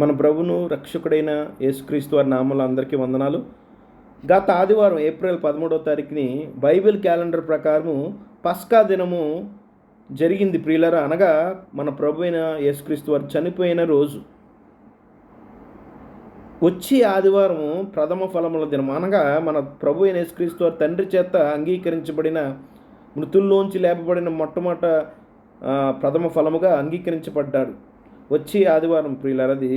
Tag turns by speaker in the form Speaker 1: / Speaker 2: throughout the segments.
Speaker 1: మన ప్రభును రక్షకుడైన యేసుక్రీస్తు వారి నామములో అందరికీ వందనాలు. గత ఆదివారం ఏప్రిల్ 13వ తారీఖుని బైబిల్ క్యాలెండర్ ప్రకారము పస్కా దినము జరిగింది ప్రియులారా. అనగా మన ప్రభు అయిన యేసుక్రీస్తు వారు చనిపోయిన రోజు. వచ్చి ఆదివారం ప్రథమ ఫలముల దినం, అనగా మన ప్రభు అయిన యేసుక్రీస్తు వారి తండ్రి చేత అంగీకరించబడిన, మృతుల్లోంచి లేపబడిన మొట్టమొదట ప్రథమ ఫలముగా అంగీకరించబడ్డాడు. వచ్చి ఆదివారం ప్రియులారది.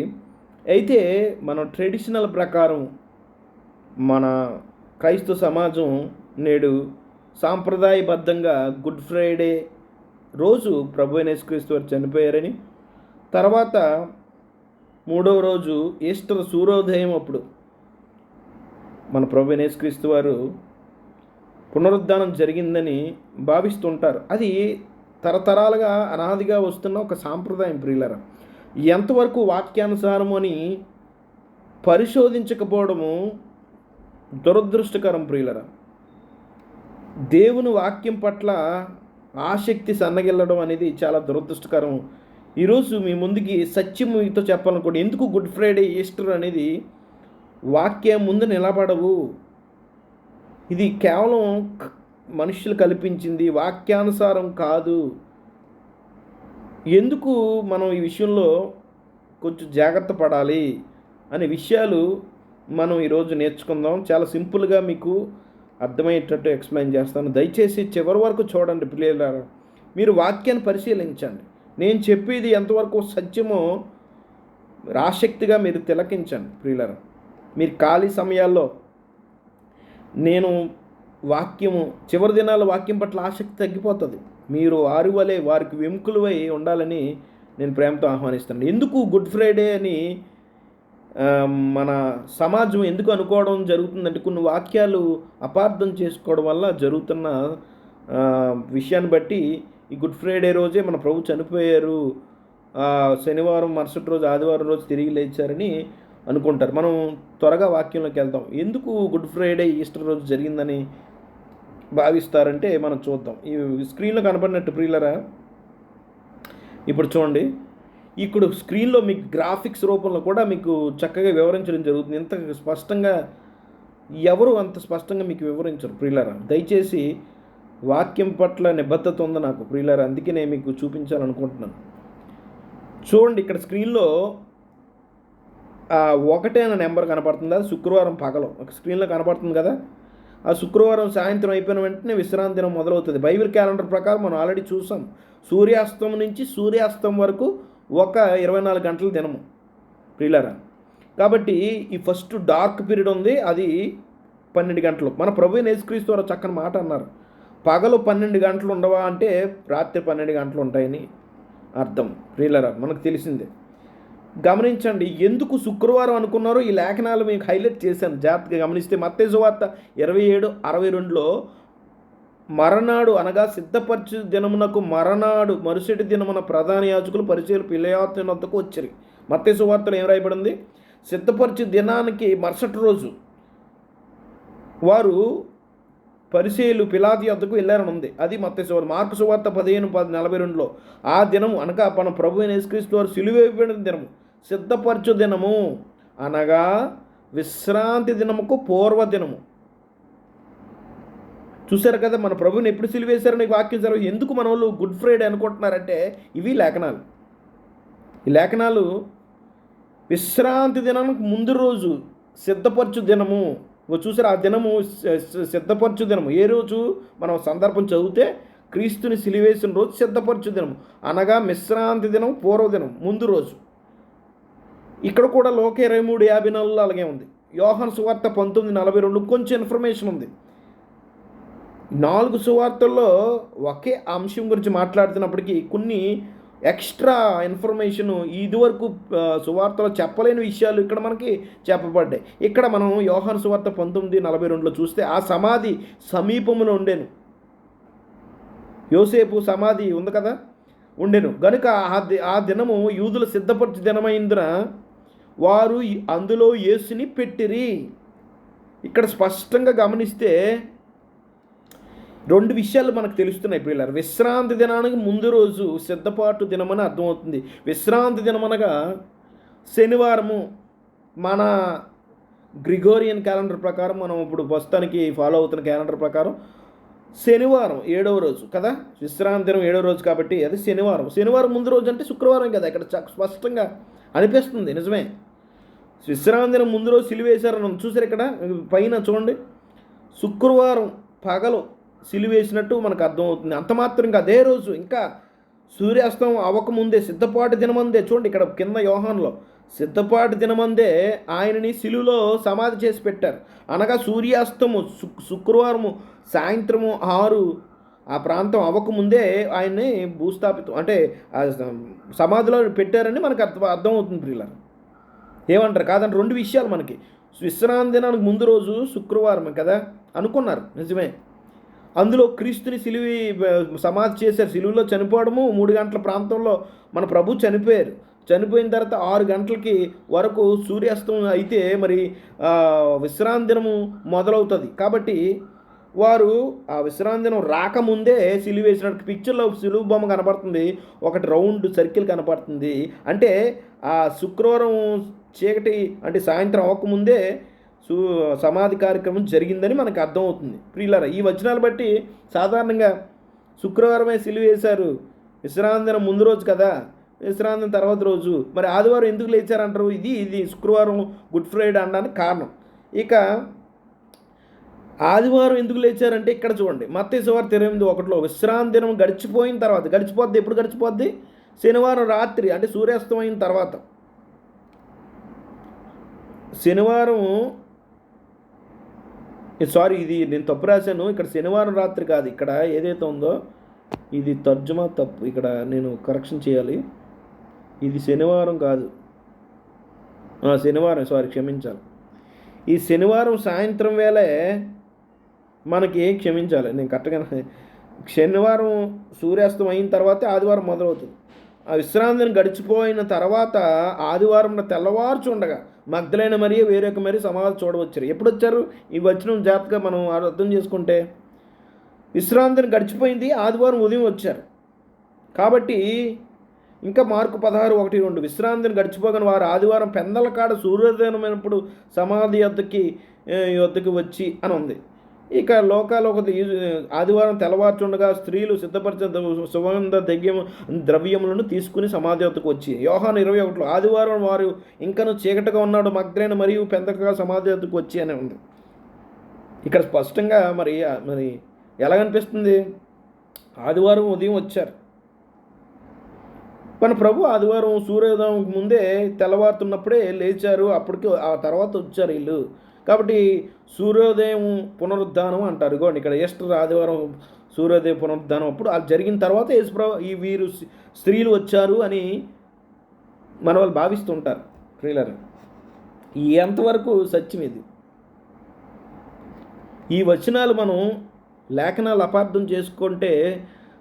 Speaker 1: అయితే మన ట్రెడిషనల్ ప్రకారం మన క్రైస్తవ సమాజం నేడు సాంప్రదాయబద్ధంగా గుడ్ ఫ్రైడే రోజు ప్రభు అయిన యేసుక్రీస్తు వారు చనిపోయారని, తర్వాత మూడవ రోజు ఈస్టర్ సూర్యోదయం అప్పుడు మన ప్రభు అయిన యేసుక్రీస్తు వారు పునరుద్ధానం జరిగిందని భావిస్తుంటారు. అది తరతరాలుగా అనాదిగా వస్తున్న ఒక సాంప్రదాయం ప్రియులరా. ఎంతవరకు వాక్యానుసారము అని పరిశోధించకపోవడము దురదృష్టకరం ప్రియులరా. దేవుని వాక్యం పట్ల ఆసక్తి సన్నగిల్లడం అనేది చాలా దురదృష్టకరం. ఈరోజు మీ ముందుకి సత్యం మీతో చెప్పాలనుకోండి. ఎందుకు గుడ్ ఫ్రైడే, ఈస్టర్ అనేది వాక్యం ముందు నిలబడవు. ఇది కేవలం మనుషులు కల్పించింది, వాక్యానుసారం కాదు. ఎందుకు మనం ఈ విషయంలో కొంచెం జాగ్రత్త పడాలి అనే విషయాలు మనం ఈరోజు నేర్చుకుందాం. చాలా సింపుల్గా మీకు అర్థమయ్యేటట్టు ఎక్స్ప్లెయిన్ చేస్తాను. దయచేసి చివరి వరకు చూడండి పిల్లలారా. మీరు వాక్యాన్ని పరిశీలించండి. నేను చెప్పేది ఎంతవరకు సత్యమో ఆసక్తిగా మీరు తిలకించండి ప్రియులారా. మీరు ఖాళీ సమయాల్లో నేను వాక్యము చివరి దినాల వాక్యం పట్ల ఆసక్తి తగ్గిపోతుంది. మీరు వారి వలె వారికి విముఖులై ఉండాలని నేను ప్రేమతో ఆహ్వానిస్తాను. ఎందుకు గుడ్ ఫ్రైడే అని మన సమాజం ఎందుకు అనుకోవడం జరుగుతుందంటే, కొన్ని వాక్యాలు అపార్థం చేసుకోవడం వల్ల జరుగుతున్న విషయాన్ని బట్టి ఈ గుడ్ ఫ్రైడే రోజే మన ప్రభు చనిపోయారు, శనివారం మరుసటి రోజు ఆదివారం రోజు తిరిగి లేచారని అనుకుంటారు. మనం త్వరగా వాక్యంలోకి వెళ్తాం. ఎందుకు గుడ్ ఫ్రైడే, ఈస్టర్ రోజు జరిగిందని భావిస్తారంటే మనం చూద్దాం. ఈ స్క్రీన్లో కనపడినట్టు ప్రియులరా, ఇప్పుడు చూడండి. ఇప్పుడు స్క్రీన్లో మీకు గ్రాఫిక్స్ రూపంలో కూడా మీకు చక్కగా వివరించడం జరుగుతుంది. ఇంత స్పష్టంగా ఎవరు అంత స్పష్టంగా మీకు వివరించరు ప్రియులరా. దయచేసి వాక్యం పట్ల నిబద్ధత ఉంది నాకు ప్రియులరా, అందుకే నేను మీకు చూపించాలనుకుంటున్నాను. చూడండి, ఇక్కడ స్క్రీన్లో 1 అనే నెంబర్ కనపడుతుంది. అది శుక్రవారం పగలు ఒక స్క్రీన్లో కనపడుతుంది కదా. ఆ శుక్రవారం సాయంత్రం అయిపోయిన వెంటనే విశ్రాంతి దినం మొదలవుతుంది. బైబిల్ క్యాలెండర్ ప్రకారం మనం ఆల్రెడీ చూసాం. సూర్యాస్తం నుంచి సూర్యాస్తం వరకు ఒక 24 గంటల దినము ప్రియులారా. కాబట్టి ఈ ఫస్ట్ డార్క్ పీరియడ్ ఉంది, అది 12 గంటలు. మన ప్రభు యేసుక్రీస్తు వారు చక్కని మాట అన్నారు. పగలు 12 గంటలు ఉండవా అంటే రాత్రి 12 గంటలు ఉంటాయని అర్థం ప్రియులారా, మనకు తెలిసిందే. గమనించండి, ఎందుకు శుక్రవారం అనుకున్నారో ఈ లేఖనాలు మీకు హైలైట్ చేశాను. జాగ్రత్తగా గమనిస్తే మత్తయి సువార్త 27:62లో మరనాడు, అనగా సిద్ధపరచు దినమునకు మరనాడు మరుసటి దినమున ప్రధాన యాజకులు పరిచయులు పిలాతు వద్దకు వచ్చారు. మత్తయి సువార్తలో ఏం రాయబడింది? సిద్ధపరచు దినానికి మరుసటి రోజు వారు పరిచయులు పిలాతు వద్దకు వెళ్ళారని ఉంది. అది మత్తయి సువార్త. మార్కు సువార్త 15:42లో ఆ దినము, అనగా మన ప్రభు అయిన యేసుక్రీస్తు వారు సిలువ వేయబడిన దినము, సిద్ధపరచు దినము అనగా విశ్రాంతి దినముకు పూర్వదినము. చూశారు కదా, మన ప్రభుని ఎప్పుడు సిలువేశారని వాక్యం చదివి ఎందుకు మన వాళ్ళు గుడ్ ఫ్రైడే అనుకుంటున్నారంటే ఇవి లేఖనాలు. ఈ లేఖనాలు విశ్రాంతి దినానికి ముందు రోజు సిద్ధపరచు దినము. చూసారు, ఆ దినము సిద్ధపరచు దినము. ఏ రోజు మనం సందర్భం చదివితే క్రీస్తుని సిలువేసిన రోజు సిద్ధపరచు దినము, అనగా విశ్రాంతి దినం, పూర్వదినం, ముందు రోజు. ఇక్కడ కూడా లోక 23:54 అలాగే ఉంది. యోహాను సువార్త 19:42 కొంచెం ఇన్ఫర్మేషన్ ఉంది. 4 సువార్తల్లో ఒకే అంశం గురించి మాట్లాడుతున్నప్పటికీ కొన్ని ఎక్స్ట్రా ఇన్ఫర్మేషన్, ఇదివరకు సువార్తలో చెప్పలేని విషయాలు ఇక్కడ మనకి చెప్పబడ్డాయి. ఇక్కడ మనం యోహాను సువార్త 19:42లో చూస్తే ఆ సమాధి సమీపంలో ఉండేను. యోసేపు సమాధి ఉంది కదా, ఉండెను. కనుక ఆ దినము యూదులు సిద్ధపరచు దినమైందున వారు అందులో యేసుని పెట్టిరి. ఇక్కడ స్పష్టంగా గమనిస్తే 2 విషయాలు మనకు తెలుస్తున్నాయి పిల్లలు. విశ్రాంతి దినానికి ముందు రోజు సిద్ధపాటు దినమని అర్థమవుతుంది. విశ్రాంతి దినమనగా శనివారము మన గ్రిగోరియన్ క్యాలెండర్ ప్రకారం, మనం ఇప్పుడు ప్రస్తుతానికి ఫాలో అవుతున్న క్యాలెండర్ ప్రకారం శనివారం 7వ రోజు కదా, విశ్రాంతి దినం 7వ రోజు కాబట్టి అది శనివారం. శనివారం ముందు రోజు అంటే శుక్రవారం కదా, ఇక్కడ స్పష్టంగా అనిపిస్తుంది. నిజమే, విశ్రాంతి దినం ముందు రోజు సిలువేశారని చూసారు. ఇక్కడ పైన చూడండి, శుక్రవారం పగలు సిలువేసినట్టు మనకు అర్థమవుతుంది. అంత మాత్రం ఇంకా అదే రోజు, ఇంకా సూర్యాస్తం అవ్వకముందే, సిద్ధపాటు దినమందే, చూడండి ఇక్కడ కింద యోహాన్లో, సిద్ధపాటు దినమందే ఆయనని సిలువలో సమాధి చేసి పెట్టారు. అనగా సూర్యాస్తము శుక్రవారము సాయంత్రము 6 ఆ ప్రాంతం అవ్వకముందే ఆయన్ని భూస్థాపితం అంటే సమాధిలో పెట్టారని మనకు అర్థమవుతుంది ప్రియులారా. ఏమంటారు కాదంటే 2 విషయాలు మనకి. విశ్రాంతి దినానికి ముందు రోజు శుక్రవారం కదా అనుకున్నారు, నిజమే. అందులో క్రీస్తుని సమాధి చేశారు. సిలువలో చనిపోవడము 3 గంటల ప్రాంతంలో మన ప్రభు చనిపోయారు. చనిపోయిన తర్వాత 6 గంటలకి వరకు సూర్యాస్తం అయితే మరి విశ్రాంతి దినము మొదలవుతుంది. కాబట్టి వారు ఆ విశ్రాంతి దినం రాకముందే సిలువ వేసినట్టు పిక్చర్లో సిలువ బొమ్మ కనపడుతుంది, ఒకటి రౌండ్ సర్కిల్ కనపడుతుంది. అంటే ఆ శుక్రవారం చీకటి అంటే సాయంత్రం అవ్వకముందే సమాధి కార్యక్రమం జరిగిందని మనకు అర్థమవుతుంది ప్రియులారా. ఈ వచనాలు బట్టి సాధారణంగా శుక్రవారమే సిలువ వేశారు, విశ్రాంతి దినం ముందు రోజు కదా, విశ్రాంతి తర్వాత రోజు, మరి ఆదివారం ఎందుకు లేచారంటారు? ఇది శుక్రవారం గుడ్ ఫ్రైడే అనడానికి కారణం. ఇక ఆదివారం ఎందుకు లేచారంటే ఇక్కడ చూడండి, మత్తయి సువార్త 28:1 విశ్రాంతి దినం గడిచిపోయిన తర్వాత, గడిచిపోద్ది ఎప్పుడు గడిచిపోద్ది? శనివారం రాత్రి అంటే సూర్యాస్తం అయిన తర్వాత. శనివారం ఇది నేను తప్పు రాశాను, ఇక్కడ శనివారం రాత్రి కాదు, ఇక్కడ ఏదైతే ఉందో ఇది తర్జుమా తప్పు, ఇక్కడ నేను కరెక్షన్ చేయాలి. ఇది శనివారం కాదు, శనివారం, క్షమించాలి. ఈ శనివారం సాయంత్రం వేళే మనకి క్షమించాలి, నేను కరెక్ట్గా, శనివారం సూర్యాస్తం అయిన తర్వాత ఆదివారం మొదలవుతుంది. ఆ విశ్రాంతిని గడిచిపోయిన తర్వాత ఆదివారం తెల్లవారుచుండగా మగ్దలైన మరియు వేరొక మరి సమాధి చూడవచ్చారు. ఎప్పుడు వచ్చారు? ఈ వచ్చిన జాగ్రత్తగా మనం అర్థం చేసుకుంటే, విశ్రాంతిని గడిచిపోయింది, ఆదివారం ఉదయం వచ్చారు. కాబట్టి ఇంకా మార్కు 16:1-2 విశ్రాంతిని గడిచిపోగానే వారు ఆదివారం పెందల కాడ సూర్యోదయమైనప్పుడు సమాధి యొద్దకు వచ్చి అని ఉంది. ఇక లోకాలు ఆదివారం తెల్లవారుచుండగా స్త్రీలు సిద్ధపరిచిన సుగంధ ద్రవ్యములను తీసుకుని సమాధి వద్దకు వచ్చి. యోహాను 21 ఆదివారం వారు ఇంకను చీకటిగా ఉన్నాడు మగ్దలేన మరియు పెందలకా సమాధి వద్దకు వచ్చి అని ఉంది. ఇక్కడ స్పష్టంగా మరి ఎలాగనిపిస్తుంది? ఆదివారం ఉదయం వచ్చారు, మన ప్రభు ఆదివారం సూర్యోదయం ముందే తెల్లవారుతున్నప్పుడే లేచారు, అప్పటికి ఆ తర్వాత వచ్చారు వీళ్ళు. కాబట్టి సూర్యోదయం పునరుద్ధానం అంటారు. ఇగోండి ఇక్కడ ఈస్టర్ ఆదివారం సూర్యోదయ పునరుద్ధానం అప్పుడు అది జరిగిన తర్వాత వీరు స్త్రీలు వచ్చారు అని మన వాళ్ళు భావిస్తుంటారు ప్రియులారా. ఎంతవరకు సత్యం ఇది? ఈ వచనాలు మనం లేఖనాలు అపార్థం చేసుకుంటే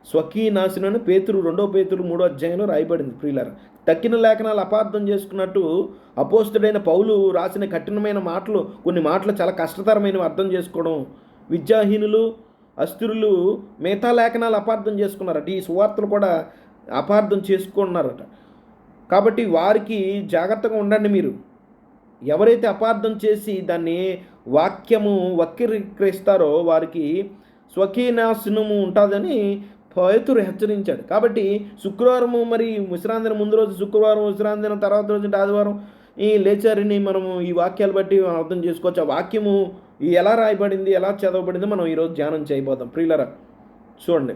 Speaker 1: స్వకీయ నాశనం పేతురు 2 పేతురు 3 రాయబడింది ప్రియులారా. తక్కిన లేఖనాలు అపార్థం చేసుకున్నట్టు అపోస్తుడైన పౌలు రాసిన కఠినమైన మాటలు, కొన్ని మాటలు చాలా కష్టతరమైనవి అర్థం చేసుకోవడం, విద్యాహీనులు అస్థిరులు మిగతా లేఖనాలు అపార్థం చేసుకున్నారట. ఈ సువార్తలు కూడా అపార్థం చేసుకున్నారట. కాబట్టి వారికి జాగ్రత్తగా ఉండండి. మీరు ఎవరైతే అపార్థం చేసి దాన్ని వాక్యము వక్రీకరిస్తారో వారికి స్వకీయ నాశనము ఉంటుందని పేతురు హెచ్చరించాడు. కాబట్టి శుక్రవారము మరి విశ్రాంతి ముందు రోజు శుక్రవారం, విశ్రాంతి తర్వాత రోజు ఆదివారం ఈ లేచారని మనము ఈ వాక్యాలు బట్టి మనం అర్థం చేసుకోవచ్చు. ఆ వాక్యము ఎలా రాయబడింది, ఎలా చదవబడింది మనం ఈరోజు ధ్యానం చేయబోతాం ప్రియులరా. చూడండి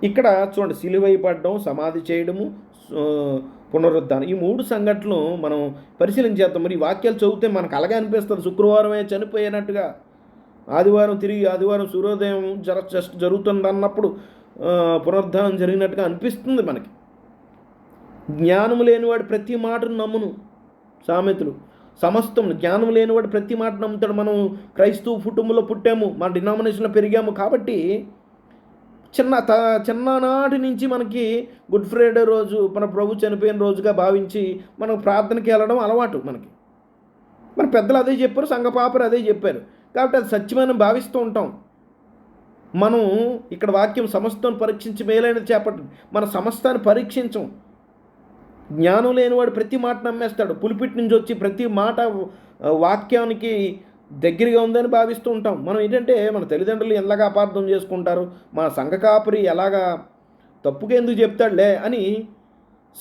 Speaker 1: ఇక్కడ చూడండి, సిలువైపడడం, సమాధి చేయడము, పునరుద్ధానం, ఈ 3 సంఘటనలు మనం పరిశీలించేద్దాం. మరి ఈ వాక్యాలు చదివితే మనకు అలాగే అనిపిస్తుంది, శుక్రవారమే చనిపోయినట్టుగా, ఆదివారం సూర్యోదయం జరుగుతుంది అన్నప్పుడు పునరుద్ధానం జరిగినట్టుగా అనిపిస్తుంది మనకి. జ్ఞానం లేనివాడు ప్రతి మాటను నమ్మును, సామెతలు. సమస్తం జ్ఞానం లేనివాడు ప్రతి మాట నమ్ముతాడు. మనం క్రైస్తవ కుటుంబంలో పుట్టాము, మన డినామినేషన్లో పెరిగాము కాబట్టి చిన్ననాటి నుంచి మనకి గుడ్ ఫ్రైడే రోజు మన ప్రభు చనిపోయిన రోజుగా భావించి మనం ప్రార్థనకి వెళ్ళడం అలవాటు మనకి. మన పెద్దలు అదే చెప్పారు, సంఘ పాపరు అదే చెప్పారు, కాబట్టి అది సత్యమని భావిస్తూ ఉంటాం. మనం ఇక్కడ వాక్యం సమస్తాన్ని పరీక్షించి మేలైనది చేపట్టండి. మన సమస్తాన్ని పరీక్షించం, జ్ఞానం లేనివాడు ప్రతి మాట నమ్మేస్తాడు. పులిపిటి నుంచి వచ్చి ప్రతి మాట వాక్యానికి దగ్గరగా ఉందని భావిస్తూ ఉంటాం. మనం ఏంటంటే మన తల్లిదండ్రులు ఎలాగా అపార్థం చేసుకుంటారు, మా సంఘ కాపురి ఎలాగా తప్పుగా ఎందుకు చెప్తాడులే అని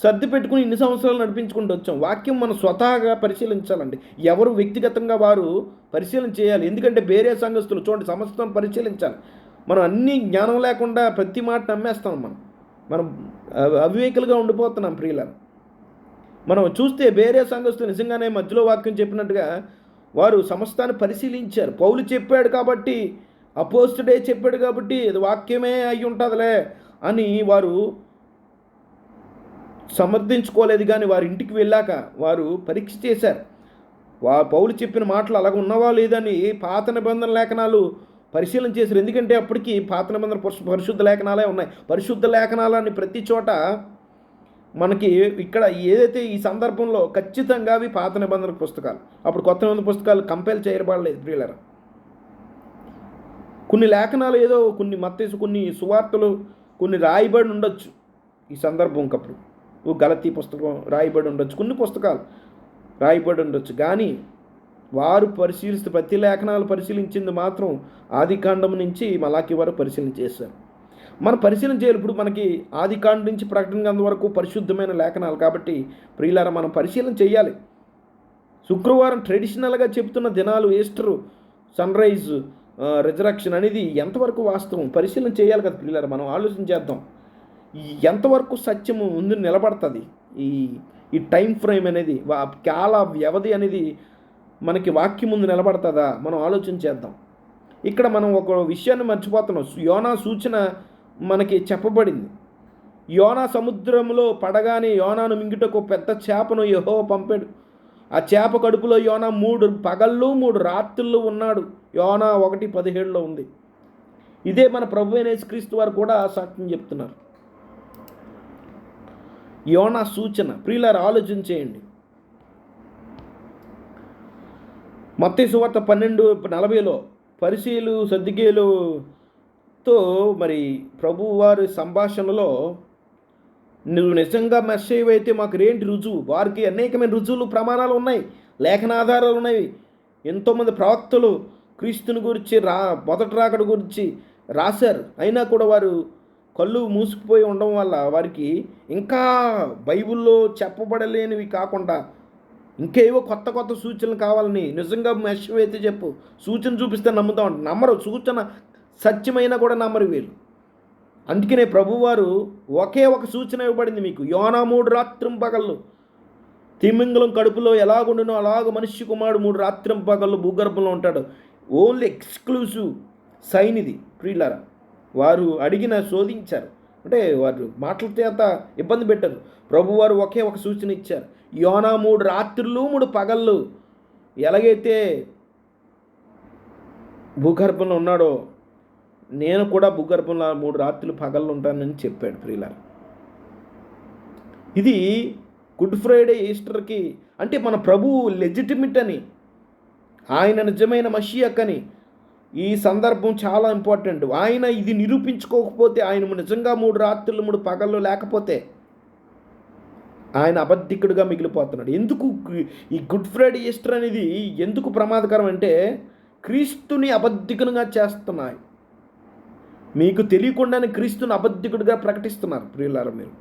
Speaker 1: సర్ది పెట్టుకుని ఇన్ని సంవత్సరాలు నడిపించుకుంటూ వచ్చాం. వాక్యం మనం స్వతహాగా పరిశీలించాలండి. ఎవరు వ్యక్తిగతంగా వారు పరిశీలన చేయాలి. ఎందుకంటే వేరే సంఘస్థులు చూడండి సమస్తం పరిశీలించాలి. మనం అన్నీ జ్ఞానం లేకుండా ప్రతి మాట నమ్మేస్తాం. మనం అవివేకులుగా ఉండిపోతున్నాం ప్రియులారా. మనం చూస్తే వేరే సంఘస్థులు నిజంగానే మధ్యలో వాక్యం చెప్పినట్టుగా వారు సమస్తాన్ని పరిశీలించారు. పౌలు చెప్పాడు కాబట్టి, అపోస్తుడే చెప్పాడు కాబట్టి అది వాక్యమే అయి ఉంటుందిలే అని వారు సమర్థించుకోలేదు. కానీ వారి ఇంటికి వెళ్ళాక వారు పరీక్ష చేశారు. పౌలు చెప్పిన మాటలు అలాగ ఉన్నవా లేదని పాత నిబంధన లేఖనాలు పరిశీలన చేశారు. ఎందుకంటే అప్పటికి పాత నిబంధన పరిశుద్ధ లేఖనాలే ఉన్నాయి. పరిశుద్ధ లేఖనాలని ప్రతి చోట మనకి ఇక్కడ ఏదైతే ఈ సందర్భంలో ఖచ్చితంగా అవి పాత నిబంధన పుస్తకాలు. అప్పుడు కొత్త నిబంధన పుస్తకాలు కంపేర్ చేయబడలేదు ప్రియులారా. కొన్ని లేఖనాలు ఏదో కొన్ని మత్తయి కొన్ని సువార్తలు కొన్ని రాయబడి ఉండొచ్చు ఈ సందర్భంకప్పుడు. గలతీ పుస్తకం రాయబడి ఉండొచ్చు, కొన్ని పుస్తకాలు రాయబడి ఉండొచ్చు. కానీ వారు పరిశీలిస్తే ప్రతి లేఖనాలు పరిశీలించింది మాత్రం ఆదికాండం నుంచి మలాకి వరకు పరిశీలన చేశారు. మనం పరిశీలన చేయాలి. ఇప్పుడు మనకి ఆదికాండం నుంచి ప్రకటన గ్రంథం వరకు పరిశుద్ధమైన లేఖనాలు కాబట్టి ప్రియులారా మనం పరిశీలన చేయాలి. శుక్రవారం ట్రెడిషనల్గా చెప్తున్న దినాలు ఈస్టరు, సన్ రైజ్, రిజరక్షన్ అనేది ఎంతవరకు వాస్తవం పరిశీలన చేయాలి కదా ప్రియులారా. మనం ఆలోచన చేద్దాం ఎంతవరకు సత్యము ముందు నిలబడుతుంది. ఈ టైం ఫ్రేమ్ అనేది కాల వ్యవధి అనేది మనకి వాక్యం ముందు నిలబడుతుందా మనం ఆలోచన చేద్దాం. ఇక్కడ మనం ఒక విషయాన్ని మర్చిపోతున్నాం. యోనా సూచన మనకి చెప్పబడింది. యోనా సముద్రంలో పడగానే యోనాను మింగుటకు పెద్ద చేపను యెహోవా పంపాడు. ఆ చేప కడుపులో యోనా 3 పగళ్ళు 3 రాత్రులు ఉన్నాడు. యోనా 1:17 ఉంది. ఇదే మన ప్రభు అయిన యేసుక్రీస్తు వారు కూడా సాక్ష్యం చెప్తున్నారు. యోనా సూచన ప్రియులారా ఆలోచన చేయండి. మత్తయి సువార్త 12:40 పరిసయ్యులు సద్దూకయ్యులతో మరి ప్రభువారి సంభాషణలో నువ్వు నిజంగా మెస్సయ్య అయితే మాకు ఏంటి రుజువు? వారికి అనేకమైన రుజువులు ప్రమాణాలు ఉన్నాయి, లేఖనాధారాలు ఉన్నాయి. ఎంతోమంది ప్రవక్తలు క్రీస్తుని గురించి మొదటి రాకడ గురించి రాశారు. అయినా కూడా వారు కళ్ళు మూసుకుపోయి ఉండడం వల్ల వారికి ఇంకా బైబిల్లో చెప్పబడలేనివి కాకుండా ఇంకేవో కొత్త కొత్త సూచనలు కావాలని నిజంగా మెస్సయ్య అయితే చెప్పు సూచన చూపిస్తే నమ్ముతాం అంటే నమ్మరు. సూచన సత్యమైనా కూడా నమ్మరు వీళ్ళు. అందుకనే ప్రభువారు ఒకే ఒక సూచన ఇవ్వబడింది మీకు. యోనా 3 రాత్రింపగళ్ళు తిమింగలం కడుపులో ఎలాగుండునో అలాగ మనిషి కుమారుడు 3 రాత్రింపగళ్ళు భూగర్భంలో ఉంటాడు. ఓన్లీ ఎక్స్క్లూజివ్ సైన్ ఇది ప్రియులారా. వారు అడిగిన శోధించారు అంటే వారు మాటల చేత ఇబ్బంది పెట్టారు. ప్రభువారు ఒకే ఒక సూచన ఇచ్చారు. యోనా 3 రాత్రులు 3 పగళ్ళు ఎలాగైతే భూగర్భంలో ఉన్నాడో నేను కూడా భూగర్భంలో 3 రాత్రులు పగళ్ళు ఉంటానని చెప్పాడు ప్రియులారా. ఇది గుడ్ ఫ్రైడే ఈస్టర్కి అంటే మన ప్రభువు లెజిటిమిట్ అని, ఆయన నిజమైన మషియక్ అని ఈ సందర్భం చాలా ఇంపార్టెంట్. ఆయన ఇది నిరూపించుకోకపోతే, ఆయన నిజంగా 3 రాత్రులు 3 పగళ్ళు లేకపోతే ఆయన అబద్ధికుడిగా మిగిలిపోతున్నాడు. ఎందుకు ఈ గుడ్ ఫ్రైడే ఈస్టర్ అనేది ఎందుకు ప్రమాదకరం అంటే క్రీస్తుని అబద్ధికునిగా చేస్తున్నాయి. మీకు తెలియకుండానే క్రీస్తుని అబద్ధికుడిగా ప్రకటిస్తున్నారు ప్రియులారా. మీరు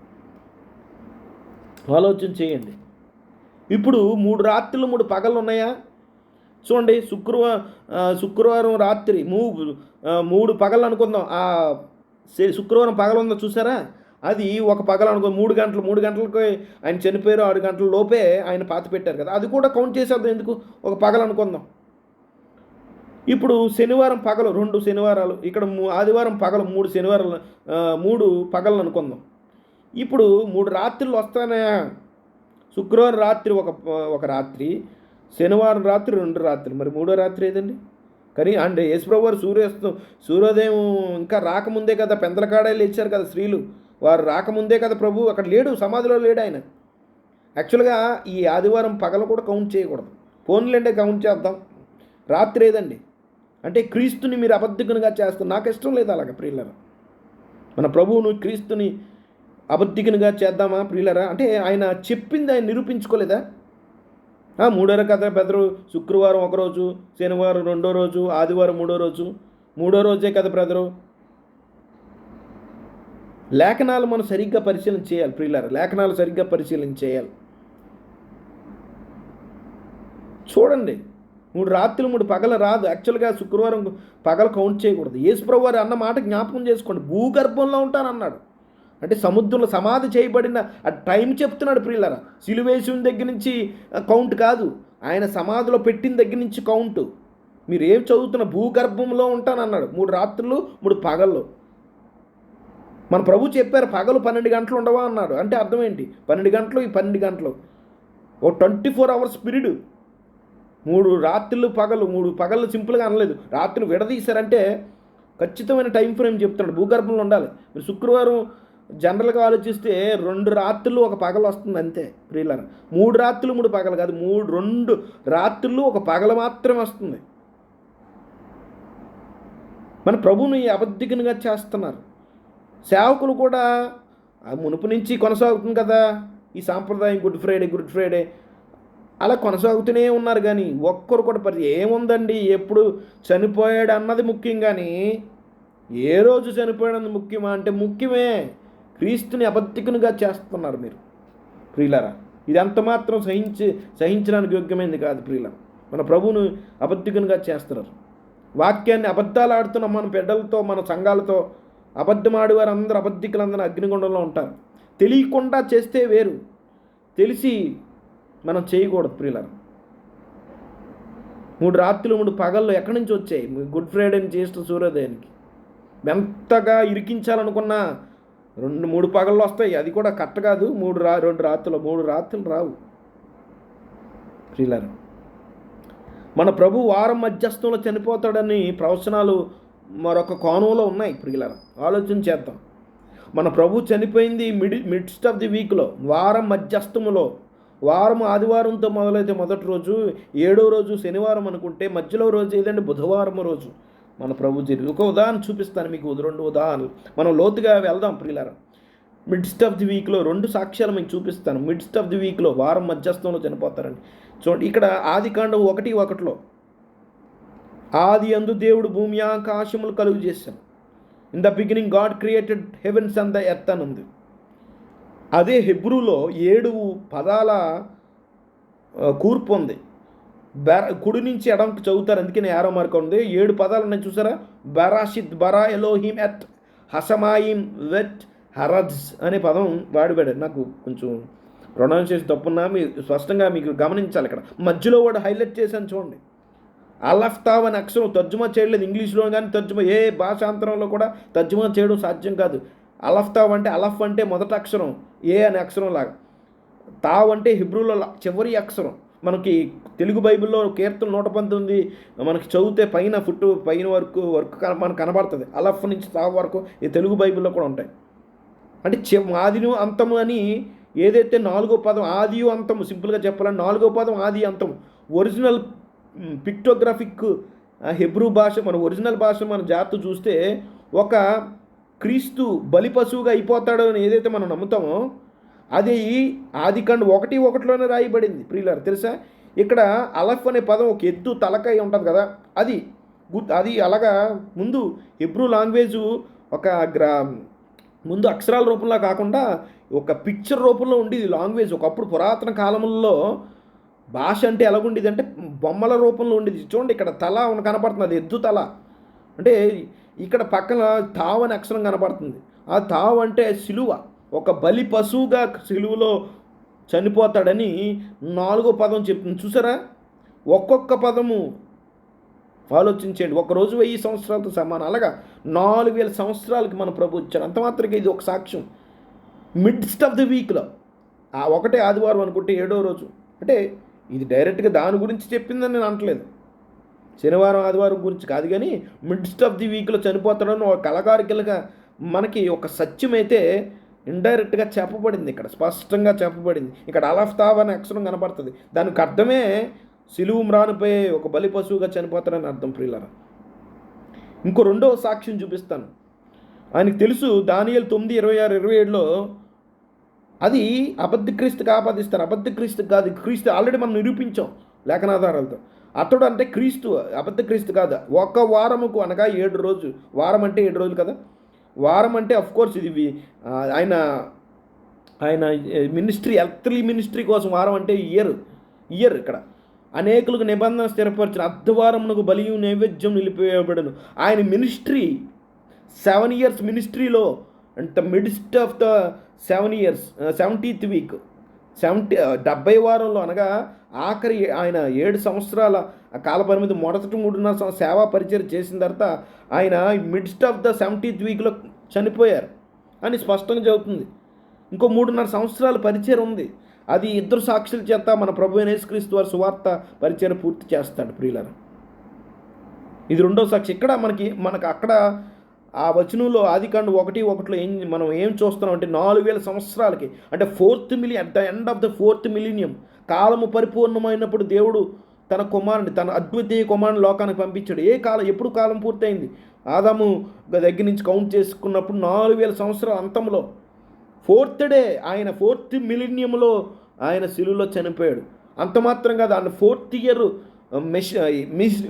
Speaker 1: ఆలోచన చేయండి. ఇప్పుడు 3 రాత్రులు 3 పగళ్ళు ఉన్నాయా చూడండి. శుక్రవారం రాత్రి 3 పగళ్ళు అనుకుందాం. శుక్రవారం పగలు ఉందో చూసారా, అది ఒక పగలు అనుకో 3 గంటలకు ఆయన చనిపోయారు. 6 గంటల లోపే ఆయన పాతి పెట్టారు కదా, అది కూడా కౌంట్ చేసేద్దాం. ఎందుకు ఒక పగలు అనుకుందాం. ఇప్పుడు శనివారం పగలు 2 శనివారాలు, ఇక్కడ ఆదివారం పగలు 3 శనివారాలు 3 పగలు అనుకుందాం. ఇప్పుడు 3 రాత్రులు వస్తానే. శుక్రవారం రాత్రి ఒక రాత్రి, శనివారం రాత్రి 2 రాత్రులు, మరి 3వ రాత్రి ఏదండి? కానీ అంటే యేసుప్రభు వారు సూర్యోదయం ఇంకా రాకముందే కదా పెందలకాడే లేచారు కదా స్త్రీలు. వారు రాకముందే కదా ప్రభు అక్కడ లేడు, సమాధిలో లేడు ఆయన. యాక్చువల్గా ఈ ఆదివారం పగలు కూడా కౌంట్ చేయకూడదు. ఫోన్లంటే కౌంట్ చేద్దాం. రాత్రి ఏదండి అంటే క్రీస్తుని మీరు అబద్ధికునిగా చేస్తారు. నాకు ఇష్టం లేదు అలాగ ప్రియులారా. మన ప్రభువును క్రీస్తుని అబద్ధికునిగా చేద్దామా ప్రియులరా? అంటే ఆయన చెప్పింది ఆయన నిరూపించుకోలేదా? మూడో కదా బెదరు, శుక్రవారం ఒకరోజు, శనివారం రెండో రోజు, ఆదివారం మూడో రోజు, మూడో రోజే కదా బ్రదరు. లేఖనాలు మనం సరిగ్గా పరిశీలన చేయాలి ప్రియులారా, లేఖనాలు సరిగ్గా పరిశీలన చేయాలి. చూడండి, 3 రాత్రులు 3 పగలు రాదు. యాక్చువల్గా శుక్రవారం పగలు కౌంట్ చేయకూడదు. యేసుప్రభు వారు అన్న మాట జ్ఞాపకం చేసుకోండి. భూగర్భంలో ఉంటానన్నాడు. అంటే సముద్రంలో సమాధి చేయబడిన ఆ టైం చెప్తున్నాడు ప్రియులారా. సిలువేసిన దగ్గర నుంచి కౌంట్ కాదు, ఆయన సమాధిలో పెట్టిన దగ్గర నుంచి కౌంట్. మీరు ఏం చదువుతున్న భూగర్భంలో ఉంటానన్నాడు. 3 రాత్రులు 3 పగళ్ళు. మన ప్రభు చెప్పారు పగలు 12 గంటలు ఉండవా అన్నాడు. అంటే అర్థం ఏంటి? 12 గంటలు, ఈ 12 గంటలు ఓ 24 అవర్స్ పీరియడ్. 3 రాత్రులు పగలు, 3 పగళ్ళు సింపుల్గా అనలేదు. రాత్రులు విడదీశారంటే ఖచ్చితమైన టైం ఫ్రేమ్ చెప్తున్నాడు. భూగర్భంలో ఉండాలి. మీరు శుక్రవారం జనరల్గా ఆలోచిస్తే 2 రాత్రులు 1 పగలు వస్తుంది అంతే ప్రియులారా. 3 రాత్రులు 3 పగలు కాదు, 2 రాత్రులు 1 పగలు మాత్రమే వస్తుంది. మన ప్రభువుని అబద్ధికునిగా చేస్తున్నారు. సేవకులు కూడా మునుపు నుంచి కొనసాగుతుంది కదా ఈ సాంప్రదాయం. గుడ్ ఫ్రైడే అలా కొనసాగుతూనే ఉన్నారు. కానీ ఒక్కరు కూడా ఏముందండి, ఎప్పుడు చనిపోయాడు అన్నది ముఖ్యం, కానీ ఏ రోజు చనిపోయాడన్నది ముఖ్యమా అంటే ముఖ్యమే. క్రీస్తుని అబద్ధికునిగా చేస్తున్నారు మీరు ప్రియులారా. ఇది అంత మాత్రం సహించడానికి యోగ్యమైనది కాదు ప్రియులారా. మన ప్రభువును అబద్ధికునిగా చేస్తున్నారు. వాక్యాన్ని అబద్ధాలు ఆడుతున్న మన బిడ్డలతో, మన సంఘాలతో అబద్ధమాడి వారు అందరూ అబద్ధికులందరూ అగ్నిగుండంలో ఉంటారు. తెలియకుండా చేస్తే వేరు, తెలిసి మనం చేయకూడదు ప్రియులారా. 3 రాత్రులు 3 పగళ్ళు ఎక్కడి నుంచి వచ్చాయి? గుడ్ ఫ్రైడేని చేస్తూ సూర్యోదయానికి ఎంతగా ఇరికించాలనుకున్నా 2-3 పగళ్ళు వస్తాయి. అది కూడా కరెక్ట్ కాదు. 2 రాత్రులు 3 రాత్రులు రావు ప్రియులారా. మన ప్రభు వారం మధ్యస్థంలో చనిపోతాడని ప్రవచనాలు మరొక కోణంలో ఉన్నాయి ప్రియులారా. ఆలోచన చేద్దాం. మన ప్రభు చనిపోయింది మిడ్స్ట్ ఆఫ్ ది వీక్లో, వారం మధ్యస్థములో. వారం ఆదివారంతో మొదలైతే మొదటి రోజు, 7వ రోజు శనివారం అనుకుంటే మధ్యలో రోజు ఏదంటే బుధవారం రోజు మన ప్రభు జరిగి. ఒక ఉదాహరణ చూపిస్తాను మీకు, 2 ఉదాహరణలు. మనం లోతుగా వెళ్దాం ప్రియులారా. మిడ్స్ట్ ఆఫ్ ది వీక్లో 2 సాక్ష్యాలు మీకు చూపిస్తాను. మిడ్స్ట్ ఆఫ్ ది వీక్లో వారం మధ్యస్థంలో చనిపోతారండి. చూడండి, ఇక్కడ ఆదికాండం 1:1 ఆది యందు దేవుడు భూమి ఆకాశములు కలుగు చేశాను. In the beginning God created heavens and the earth అని ఉంది. అదే హెబ్రూలో 7 పదాల కూర్పు ఉంది. కుడి నుంచి ఎడంకి చదువుతారు, అందుకని యారో మార్క్ ఉంది. 7 పదాలు ఉన్నాయి చూసారా? బరాషిత్, బరా, ఎలోహిం, ఎత్, హసమాయిం, వెట్, హరజ్ అనే పదం వాడిపాడారు. నాకు కొంచెం ప్రొనౌన్సియేషన్ తప్పున్నా మీరు స్పష్టంగా మీకు గమనించాలి. ఇక్కడ మధ్యలో వాడు హైలైట్ చేశాను చూడండి. అలఫ్తావ్ అనే అక్షరం తర్జుమా చేయలేదు ఇంగ్లీష్లో, కానీ ఏ భాషాంతరంలో కూడా తర్జుమా చేయడం సాధ్యం కాదు. అలఫ్తావ్ అంటే, అలఫ్ అంటే మొదటి అక్షరం, ఏ అనే అక్షరం లాగా. తావ్ అంటే హిబ్రూలో చివరి అక్షరం. మనకి తెలుగు బైబిల్లో కీర్తన 119 మనకి చదివితే పైన వరకు మనకు కనబడుతుంది. అలఫ్ నుంచి తావ్ వరకు ఈ తెలుగు బైబిల్లో కూడా ఉంటాయి. అంటే ఆదిను అంతము అని ఏదైతే 4వ పదం ఆదియు అంతము, సింపుల్గా చెప్పాలని 4వ పదం ఆది అంతము. ఒరిజినల్ పిక్టోగ్రాఫిక్ హెబ్రూ భాష, మన ఒరిజినల్ భాష మన జాగ్రత్త చూస్తే ఒక క్రీస్తు బలి పశువుగా అయిపోతాడు అని ఏదైతే మనం నమ్ముతామో అది ఆదికాండం 1:1లోనే రాయబడింది ప్రియులారా. తెలుసా? ఇక్కడ అలఫ్ అనే పదం ఒక ఎద్దు తలకాయ ఉంటుంది కదా, అది అలాగా ముందు హెబ్రూ లాంగ్వేజు ఒక ముందు అక్షరాల రూపంలో కాకుండా ఒక పిక్చర్ రూపంలో ఉండేది లాంగ్వేజ్. ఒకప్పుడు పురాతన కాలంలో భాష అంటే ఎలాగుండేది అంటే బొమ్మల రూపంలో ఉండేది. చూడండి, ఇక్కడ తల కనపడుతుంది, అది ఎద్దు తల. అంటే ఇక్కడ పక్కన తావ్ అనే అక్షరం కనపడుతుంది. ఆ తావ్ అంటే సిలువ, ఒక బలి పశువుగా సిలువలో చనిపోతాడని 4వ పదం చెప్తుంది. చూసారా? ఒక్కొక్క పదము ఆలోచించండి. ఒకరోజు 1000 సంవత్సరాలతో సమానం. అలాగా 4000 సంవత్సరాలకి మన ప్రభు ఇచ్చాడు. అంత మాత్రమే ఇది ఒక సాక్ష్యం. మిడ్స్ట్ ఆఫ్ ది వీక్లో ఒకటే ఆదివారం అనుకుంటే 7వ రోజు. అంటే ఇది డైరెక్ట్గా దాని గురించి చెప్పిందని నేను అనట్లేదు, శనివారం ఆదివారం గురించి కాదు, కానీ మిడ్స్ట్ ఆఫ్ ది వీక్లో చనిపోతాడని ఒక కలగారికలుగా మనకి ఒక సత్యం అయితే ఇండైరెక్ట్గా చెప్పబడింది. ఇక్కడ స్పష్టంగా చెప్పబడింది. ఇక్కడ అలఫ్తావ్ అనే అక్షరం కనపడుతుంది. దానికి అర్థమే సిలువు మ్రానుపై ఒక బలి పశువుగా చనిపోతాడని అర్థం ప్రియులారా. ఇంకో 2వ సాక్ష్యం చూపిస్తాను. ఆయనకు తెలుసు దానియేలు 9:26-27లో అది అబద్ధ క్రీస్తుకి ఆపాదిస్తారు. అబద్ధ క్రీస్తు కాదు, క్రీస్తు ఆల్రెడీ మనం నిరూపించాం లేఖనాధారాలతో. అతడు అంటే క్రీస్తు, అబద్ధ క్రీస్తు కాదు. ఒక వారముకు అనగా 7 రోజు, వారం అంటే 7 రోజులు కదా. వారం అంటే అఫ్కోర్స్ ఇది ఆయన ఆయన మినిస్ట్రీ, ఎర్త్లీ మినిస్ట్రీ కోసం వారం అంటే ఇయర్ ఇక్కడ అనేకులకు నిబంధన స్థిరపరిచిన అర్ధవారమునకు బలియు నైవేద్యం నిలిపివేయబడను. ఆయన మినిస్ట్రీ 7 years మినిస్ట్రీలో and the midst of the 7 years 70th week 70 వారంలో అనగా ఆఖరి ఆయన 7 సంవత్సరాల కాలపరిమితి మొదటి 3.5 సేవా పరిచయం చేసిన తర్వాత ఆయన మిడిస్ట్ ఆఫ్ ద 70th వీక్లో చనిపోయారు అని స్పష్టంగా చెబుతుంది. ఇంకో 3.5 సంవత్సరాల పరిచయం ఉంది. అది 2 సాక్షుల చేత మన ప్రభు అయిన యేసుక్రీస్తు వారి సువార్త పరిచయం పూర్తి చేస్తాడు ప్రియులారా. ఇది 2వ సాక్షి. ఇక్కడ మనకు అక్కడ ఆ వచనంలో ఆదికాండం 1:1 మనం ఏం చూస్తున్నాం అంటే 4000 సంవత్సరాలకి, అంటే 4th million, at the end of the 4th millennium, కాలము పరిపూర్ణమైనప్పుడు దేవుడు తన అద్వితీయ కుమారుని లోకానికి పంపించాడు. ఎప్పుడు కాలం పూర్తయింది? ఆదాము దగ్గర నుంచి కౌంట్ చేసుకున్నప్పుడు 4000 సంవత్సరాల అంతంలో 4th డే ఆయన 4th మిలీనియంలో ఆయన శిలువలో చనిపోయాడు. అంత మాత్రం కాదు, ఆయన 4th year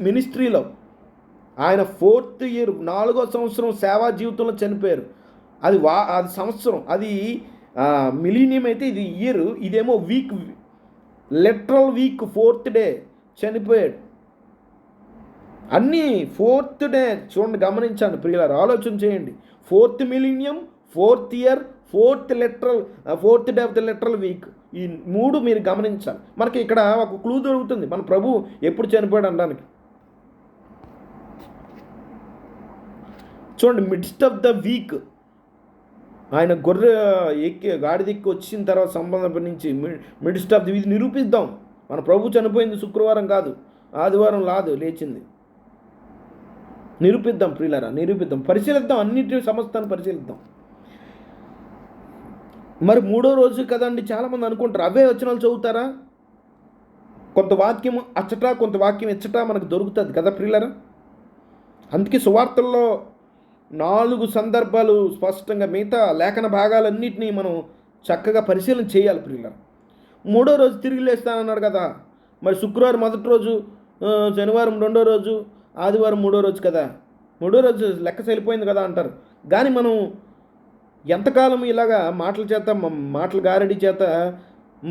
Speaker 1: మినిస్ట్రీలో ఆయన 4th year 4వ సంవత్సరం సేవా జీవితంలో చనిపోయారు. అది సంవత్సరం, అది మిలీనియం అయితే ఇది ఇయర్, ఇదేమో week, literal week 4th day చనిపోయాడు. అన్నీ 4th డే చూడండి, గమనించండి ప్రియులారా, ఆలోచన చేయండి. 4th millennium, 4th year, 4th day of the literal week, ఈ 3 మీరు గమనించాలి. మనకి ఇక్కడ ఒక క్లూ దొరుకుతుంది మన ప్రభు ఎప్పుడు చనిపోయాడు అనడానికి. చూడండి, మిడ్స్ట్ ఆఫ్ ద వీక్ ఆయన గాడిద ఎక్కి వచ్చిన తర్వాత సంబంధం నుంచి మిడ్స్ట్ ఆఫ్ ది వీక్ నిరూపిద్దాం. మన ప్రభు చనిపోయింది శుక్రవారం కాదు, ఆదివారం లేచింది. నిరూపిద్దాం ప్రియులారా, నిరూపిద్దాం, పరిశీలిద్దాం, అన్నిటి సమస్తాన్ని పరిశీలిద్దాం. మరి 3వ రోజు కదండి చాలామంది అనుకుంటారు. అవే వచనాలు చదువుతారా? కొంత వాక్యం అచ్చట, కొంత వాక్యం ఇచ్చట మనకు దొరుకుతుంది కదా ప్రియులారా. అందుకే సువార్తల్లో 4 సందర్భాలు స్పష్టంగా, మిగతా లేఖన భాగాలన్నింటినీ మనం చక్కగా పరిశీలన చేయాలి ప్రియులారా. 3వ రోజు తిరిగి లేస్తానన్నాడు కదా, మరి శుక్రవారం మొదటి రోజు, శనివారం 2వ రోజు, ఆదివారం 3వ రోజు కదా. 3వ రోజు లెక్క సరిపోయింది కదా అంటారు. కానీ మనం ఎంతకాలం ఇలాగా మాటల గారడి చేత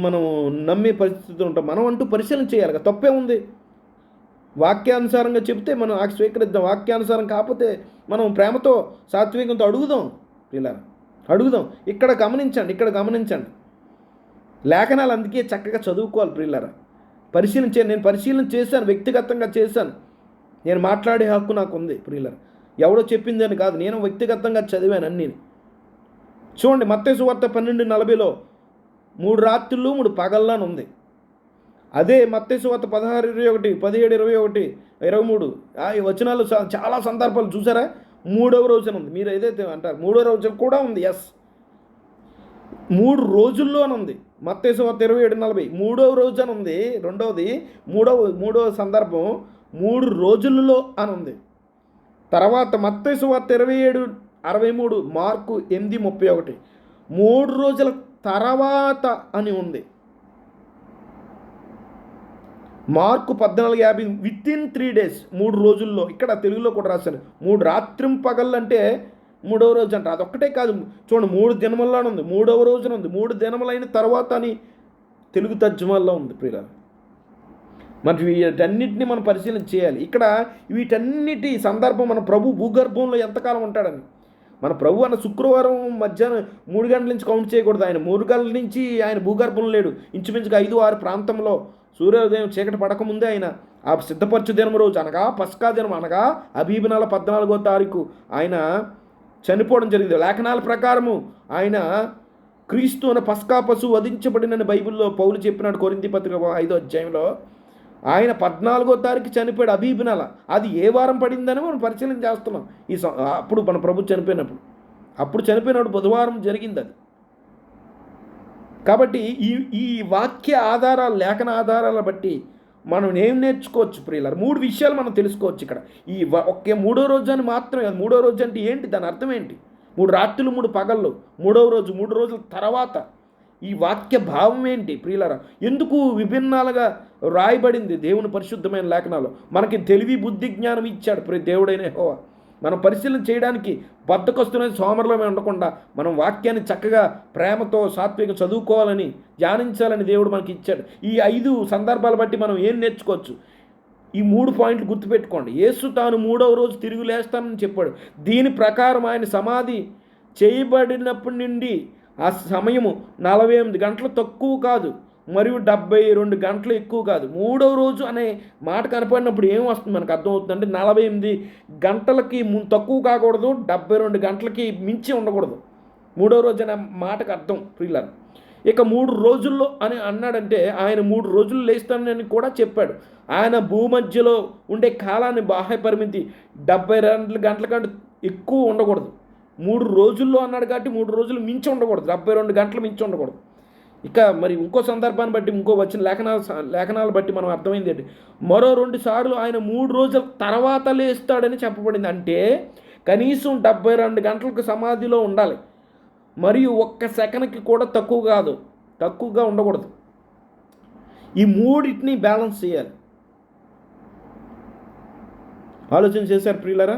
Speaker 1: మనం నమ్మే పరిస్థితి ఉంటాం. మనం అంటూ పరిశీలన చేయాలి కదా, తప్పే ఉంది. వాక్యానుసారంగా చెప్తే మనం స్వీకరిద్దాం, వాక్యానుసారం కాకపోతే మనం ప్రేమతో సాత్వికంతో అడుగుదాం ఇలా అడుగుదాం. ఇక్కడ గమనించండి లేఖనాలు అందుకే చక్కగా చదువుకోవాలి ప్రియులారా. నేను పరిశీలన చేశాను, వ్యక్తిగతంగా చేశాను. నేను మాట్లాడే హక్కు నాకు ఉంది ప్రియులారా. ఎవడో చెప్పిందని కాదు, నేను వ్యక్తిగతంగా చదివాను అన్నీ. చూడండి, మత్తయి సువార్త 12:40 3 రాత్రులు 3 పగల్లాని ఉంది. అదే మత్తయి సువార్త 16:21, 17:21, 23 ఈ వచనాలు చాలా సందర్భాలు చూసారా? 3వ రోజున ఉంది. మీరు ఏదైతే అంటారు 3వ రోజున కూడా ఉంది. 3 రోజుల్లోనే ఉంది. మత్తయి సువార్త 27:40 3వ రోజున ఉంది. మూడవ సందర్భం 3 రోజుల్లో అని ఉంది. తర్వాత మత్తయి సువార్త 27:63, మార్కు 8:31 3 రోజుల తర్వాత అని ఉంది. మార్కు 14:50 వితిన్ 3 days 3 రోజుల్లో. ఇక్కడ తెలుగులో కూడా రాశాను 3 రాత్రిం పగళ్ళు అంటే 3వ రోజు అంట. అదొక్కటే కాదు, చూడండి 3 దినముల్లోనే ఉంది, 3వ రోజున ఉంది, 3 దినములైన తర్వాత అని తెలుగు తర్జుమాల్లో ఉంది ప్రియులారా. మరి వీటన్నిటిని మనం పరిశీలన చేయాలి. ఇక్కడ వీటన్నిటి సందర్భం మన ప్రభు భూగర్భంలో ఎంతకాలం ఉంటాడని. మన ప్రభు అన్న శుక్రవారం మధ్యాహ్నం 3 గంటల నుంచి కౌంట్ చేయకూడదు. ఆయన 3 గంటల నుంచి ఆయన భూగర్భంలో లేడు. ఇంచుమించుగా 5-6 ప్రాంతంలో సూర్యోదయం చీకటి పడకముందే ఆయన ఆ సిద్ధపరచు దినం రోజు అనగా పస్కా దినం అనగా అబీబు నెల 14వ తారీఖు ఆయన చనిపోవడం జరిగింది. లేఖనాల ప్రకారము ఆయన క్రీస్తు అనే పస్కా పశువు వధించబడినని బైబిల్లో పౌలు చెప్పినాడు. కొరింథీ పత్రిక 5వ అధ్యాయంలో ఆయన 14వ తారీఖు చనిపోయాడు అబీబు నెల. అది ఏ వారం పడిందని మనం పరిశీలన చేస్తున్నాం. అప్పుడు మన ప్రభు చనిపోయినప్పుడు బుధవారం జరిగింది అది. కాబట్టి ఈ వాక్య ఆధారాలు, లేఖన ఆధారాలను బట్టి మనం ఏం నేర్చుకోవచ్చు ప్రియులారా? 3 విషయాలు మనం తెలుసుకోవచ్చు ఇక్కడ. ఒకే 3వ రోజు అని మాత్రమే కాదు. 3వ రోజు అంటే ఏంటి, దాని అర్థం ఏంటి? 3 రాత్రులు 3 పగళ్ళు, 3వ రోజు 3 రోజుల తర్వాత ఈ వాక్య భావం ఏంటి ప్రియులారా? ఎందుకు విభిన్నాలుగా రాయబడింది దేవుని పరిశుద్ధమైన లేఖనాలు? మనకి తెలివి బుద్ధి జ్ఞానం ఇచ్చాడు దేవుడైన యెహోవా. మనం పరిశీలన చేయడానికి బద్ధకొస్తున్న సోమరులమే ఉండకుండా మనం వాక్యాన్ని చక్కగా ప్రేమతో సాత్విక చదువుకోవాలని ధ్యానించాలని దేవుడు మనకి ఇచ్చాడు. ఈ 5 సందర్భాలు బట్టి మనం ఏం నేర్చుకోవచ్చు? ఈ 3 పాయింట్లు గుర్తుపెట్టుకోండి. యేసు తాను 3వ రోజు తిరిగి లేస్తానని చెప్పాడు. దీని ప్రకారం ఆయన సమాధి చేయబడినప్పటి నుండి ఆ సమయము 48 గంటలు తక్కువ కాదు, మరియు 72 గంటలు ఎక్కువ కాదు. 3వ రోజు అనే మాట కనపడినప్పుడు ఏం వస్తుంది మనకు అర్థమవుతుందంటే 48 గంటలకి తక్కువ కాకూడదు, 72 గంటలకి మించి ఉండకూడదు 3వ రోజు అనే మాటకు అర్థం ప్రియులారా. ఇక 3 రోజుల్లో అని అన్నాడంటే ఆయన 3 రోజులు లేస్తానని కూడా చెప్పాడు. ఆయన భూమధ్యలో ఉండే కాలాన్ని బాహ్య పరిమితి 72 గంటల కంటే ఎక్కువ ఉండకూడదు. 3 రోజుల్లో అన్నాడు కాబట్టి 3 రోజులు మించి ఉండకూడదు, 72 గంటలు మించి ఉండకూడదు. ఇక మరి ఇంకో సందర్భాన్ని బట్టి ఇంకో వచ్చిన లేఖనాలు బట్టి మనం అర్థమైంది ఏంటి? మరో 2 సార్లు ఆయన 3 రోజుల తర్వాత లేస్తాడని చెప్పబడింది. అంటే కనీసం 72 గంటలకు సమాధిలో ఉండాలి, మరియు 1 సెకన్కి కూడా తక్కువగా ఉండకూడదు. ఈ మూడింటిని బ్యాలెన్స్ చేయాలి. ఆలోచన చేశారు ప్రియులారా?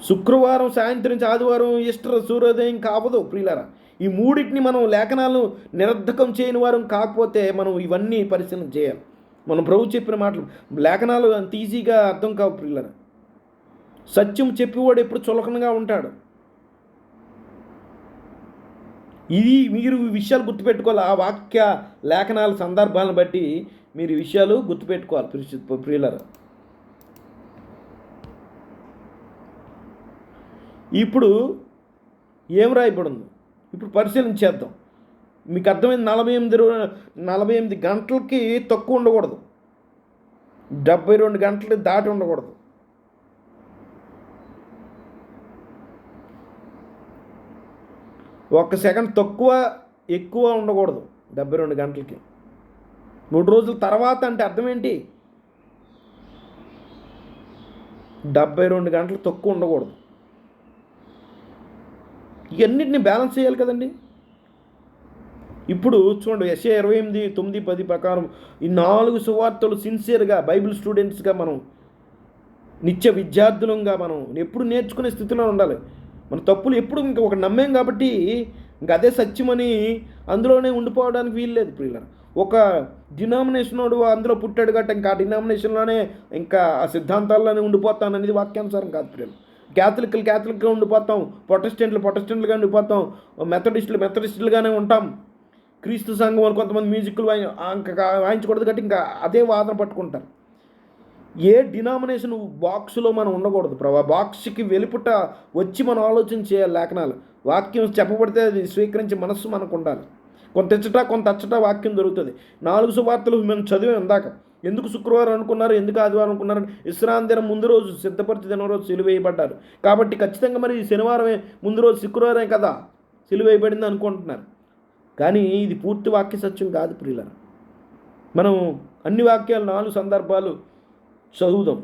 Speaker 1: శుక్రవారం సాయంత్రం నుంచి ఆదివారం ఈస్టర్ సూర్యోదయం కావదు ప్రియులారా. ఈ మూడింటిని మనం లేఖనాలు నిరర్ధకం చేయని వారం కాకపోతే మనం ఇవన్నీ పరిశీలన చేయాలి. మనం ప్రభు చెప్పిన మాటలు లేఖనాలు అంత ఈజీగా అర్థం కావు ప్రియులారా. సత్యం చెప్పేవాడు ఎప్పుడు చులకనగా ఉంటాడు. ఇది మీరు విషయాలు గుర్తుపెట్టుకోవాలి. ఆ వాక్య లేఖనాల సందర్భాలను బట్టి మీరు విషయాలు గుర్తుపెట్టుకోవాలి ప్రియులారా. ఇప్పుడు ఏం రాయబడింది ఇప్పుడు పరిశీలన చేద్దాం. మీకు అర్థమైంది. 48 గంటలకి తక్కువ ఉండకూడదు, 72 గంటలు దాటి ఉండకూడదు. ఒక్క సెకండ్ తక్కువ ఎక్కువ ఉండకూడదు 72 గంటలకి. 3 రోజుల తర్వాత అంటే అర్థం ఏంటి? 72 గంటలు తక్కువ ఉండకూడదు. ఇవన్నిటిని బ్యాలెన్స్ చేయాలి కదండి. ఇప్పుడు చూడండి, యెషయా 28:9-10 ప్రకారం ఈ 4 సువార్తలు సిన్సియర్గా బైబిల్ స్టూడెంట్స్గా మనం నిత్య విద్యార్థులంగా మనం ఎప్పుడు నేర్చుకునే స్థితిలో ఉండాలి. మన తప్పులు ఎప్పుడు ఒక నమ్మేం కాబట్టి ఇంకా అదే సత్యమని అందులోనే ఉండిపోవడానికి వీల్లేదు ప్రియులారా. ఒక డినామినేషన్ వాడు అందులో పుట్టాడు కాబట్టి ఇంకా ఆ డినామినేషన్లోనే ఇంకా ఆ సిద్ధాంతాల్లోనే ఉండిపోతాను అనేది వాక్యానుసారం కాదు ప్రియులు. క్యాథలిక్గా ఉండిపోతాం, ప్రొటెస్టెంట్లుగా ఉండిపోతాం, మెథడిస్టులుగానే ఉంటాం. క్రీస్తు సంఘం అని కొంతమంది మ్యూజిక్లు వాయించకూడదు కాబట్టి ఇంకా అదే వాదన పట్టుకుంటారు. ఏ డినామినేషన్ బాక్స్లో మనం ఉండకూడదు ప్రభా. బాక్స్కి వెలుపుట వచ్చి మనం ఆలోచన చేయాలి. లేఖనాలు వాక్యం చెప్పబడితే అది స్వీకరించే మనస్సు మనకు ఉండాలి. కొంత అచ్చట వాక్యం దొరుకుతుంది. 4 సువార్తలు మేము చదివాం ఇందాక. ఎందుకు శుక్రవారం అనుకున్నారు, ఎందుకు ఆదివారం అనుకున్నారు? విశ్రాంతి దినం ముందు రోజు సిద్ధపరిచి దినరోజు సిలువ వేయబడ్డారు కాబట్టి ఖచ్చితంగా మరి శనివారమే ముందు రోజు శుక్రవారమే కదా సిలువ వేయబడింది అనుకుంటున్నారు. కానీ ఇది పూర్తి వాక్య సత్యం కాదు ప్రియులారా. మనం అన్ని వాక్యాలు 4 సందర్భాలు చదువుదాం.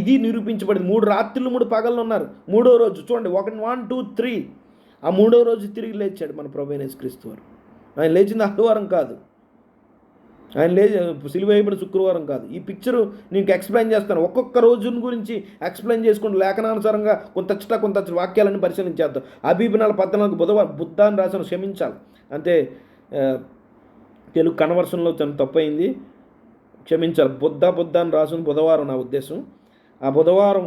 Speaker 1: ఇది నిరూపించబడింది. 3 రాత్రులు 3 పగళ్ళు ఉన్నారు. 3వ రోజు చూడండి, 1 2 3 ఆ 3వ రోజు తిరిగి లేచాడు మన ప్రభువైన యేసుక్రీస్తు వారు. ఆయన లేచింది ఆదివారం కాదు, ఆయన సిలువ వేయబడిన శుక్రవారం కాదు. ఈ పిక్చరు నీకు ఎక్స్ప్లెయిన్ చేస్తాను. ఒక్కొక్క రోజుని గురించి ఎక్స్ప్లెయిన్ చేసుకుంటూ లేఖనానుసారంగా కొంత వాక్యాలను పరిశీలించేద్దాం. అబీబినాల 14 బుధవారం బుద్ధాన్ని రాసిన క్షమించాలి అంటే తెలుగు కన్వర్షన్లో తప్పైంది, క్షమించాలి. బుద్ధాన్ని రాసిన బుధవారం నా ఉద్దేశం. ఆ బుధవారం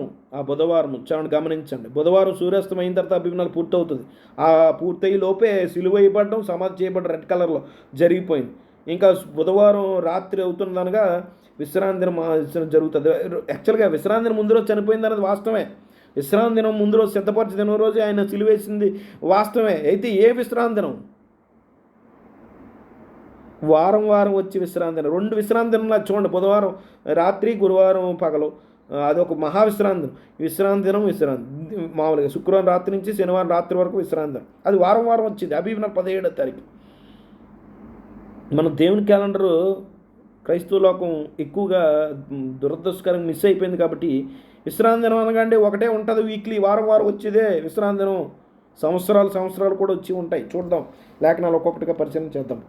Speaker 1: చాలా గమనించండి. బుధవారం సూర్యాస్తం అయిన తర్వాత అభిమానాలు పూర్తవుతుంది. ఆ పూర్తయ్యి లోపే సిలువ వేయబడడం, సమాధి చేయబడడం రెడ్ కలర్లో జరిగిపోయింది. ఇంకా బుధవారం రాత్రి అవుతుందనగా విశ్రాంతి దినం జరుగుతుంది. యాక్చువల్గా విశ్రాంతి దినం ముందు రోజు చనిపోయింది అనేది వాస్తవమే. విశ్రాంతి దినం ముందు రోజు సిద్ధపరిచి దినం రోజు ఆయన సిలువేసింది వాస్తవమే. అయితే ఏ విశ్రాంతి దినం? వారం వచ్చి విశ్రాంతి దినం. 2 విశ్రాంతి దినంలా చూడండి. బుధవారం రాత్రి, గురువారం పగలు, అదొక మహావిశ్రాంతి దినం. విశ్రాంతి దినం మామూలుగా శుక్రవారం రాత్రి నుంచి శనివారం రాత్రి వరకు విశ్రాంతి దినం. అది వారం వచ్చింది. అభిమానం 17వ తారీఖు. మన దేవుని క్యాలెండరు క్రైస్తవ లోకం ఎక్కువగా దురదృష్టకరంగా మిస్ అయిపోయింది కాబట్టి విశ్రాంతి దినం అనగానే ఒకటే ఉంటుంది వీక్లీ, వారం వచ్చేదే విశ్రాంతి దినం సంవత్సరాలు కూడా వచ్చి ఉంటాయి. చూద్దాం, లేఖనాలు ఒక్కొక్కటిగా పరిశీలన చేద్దాం.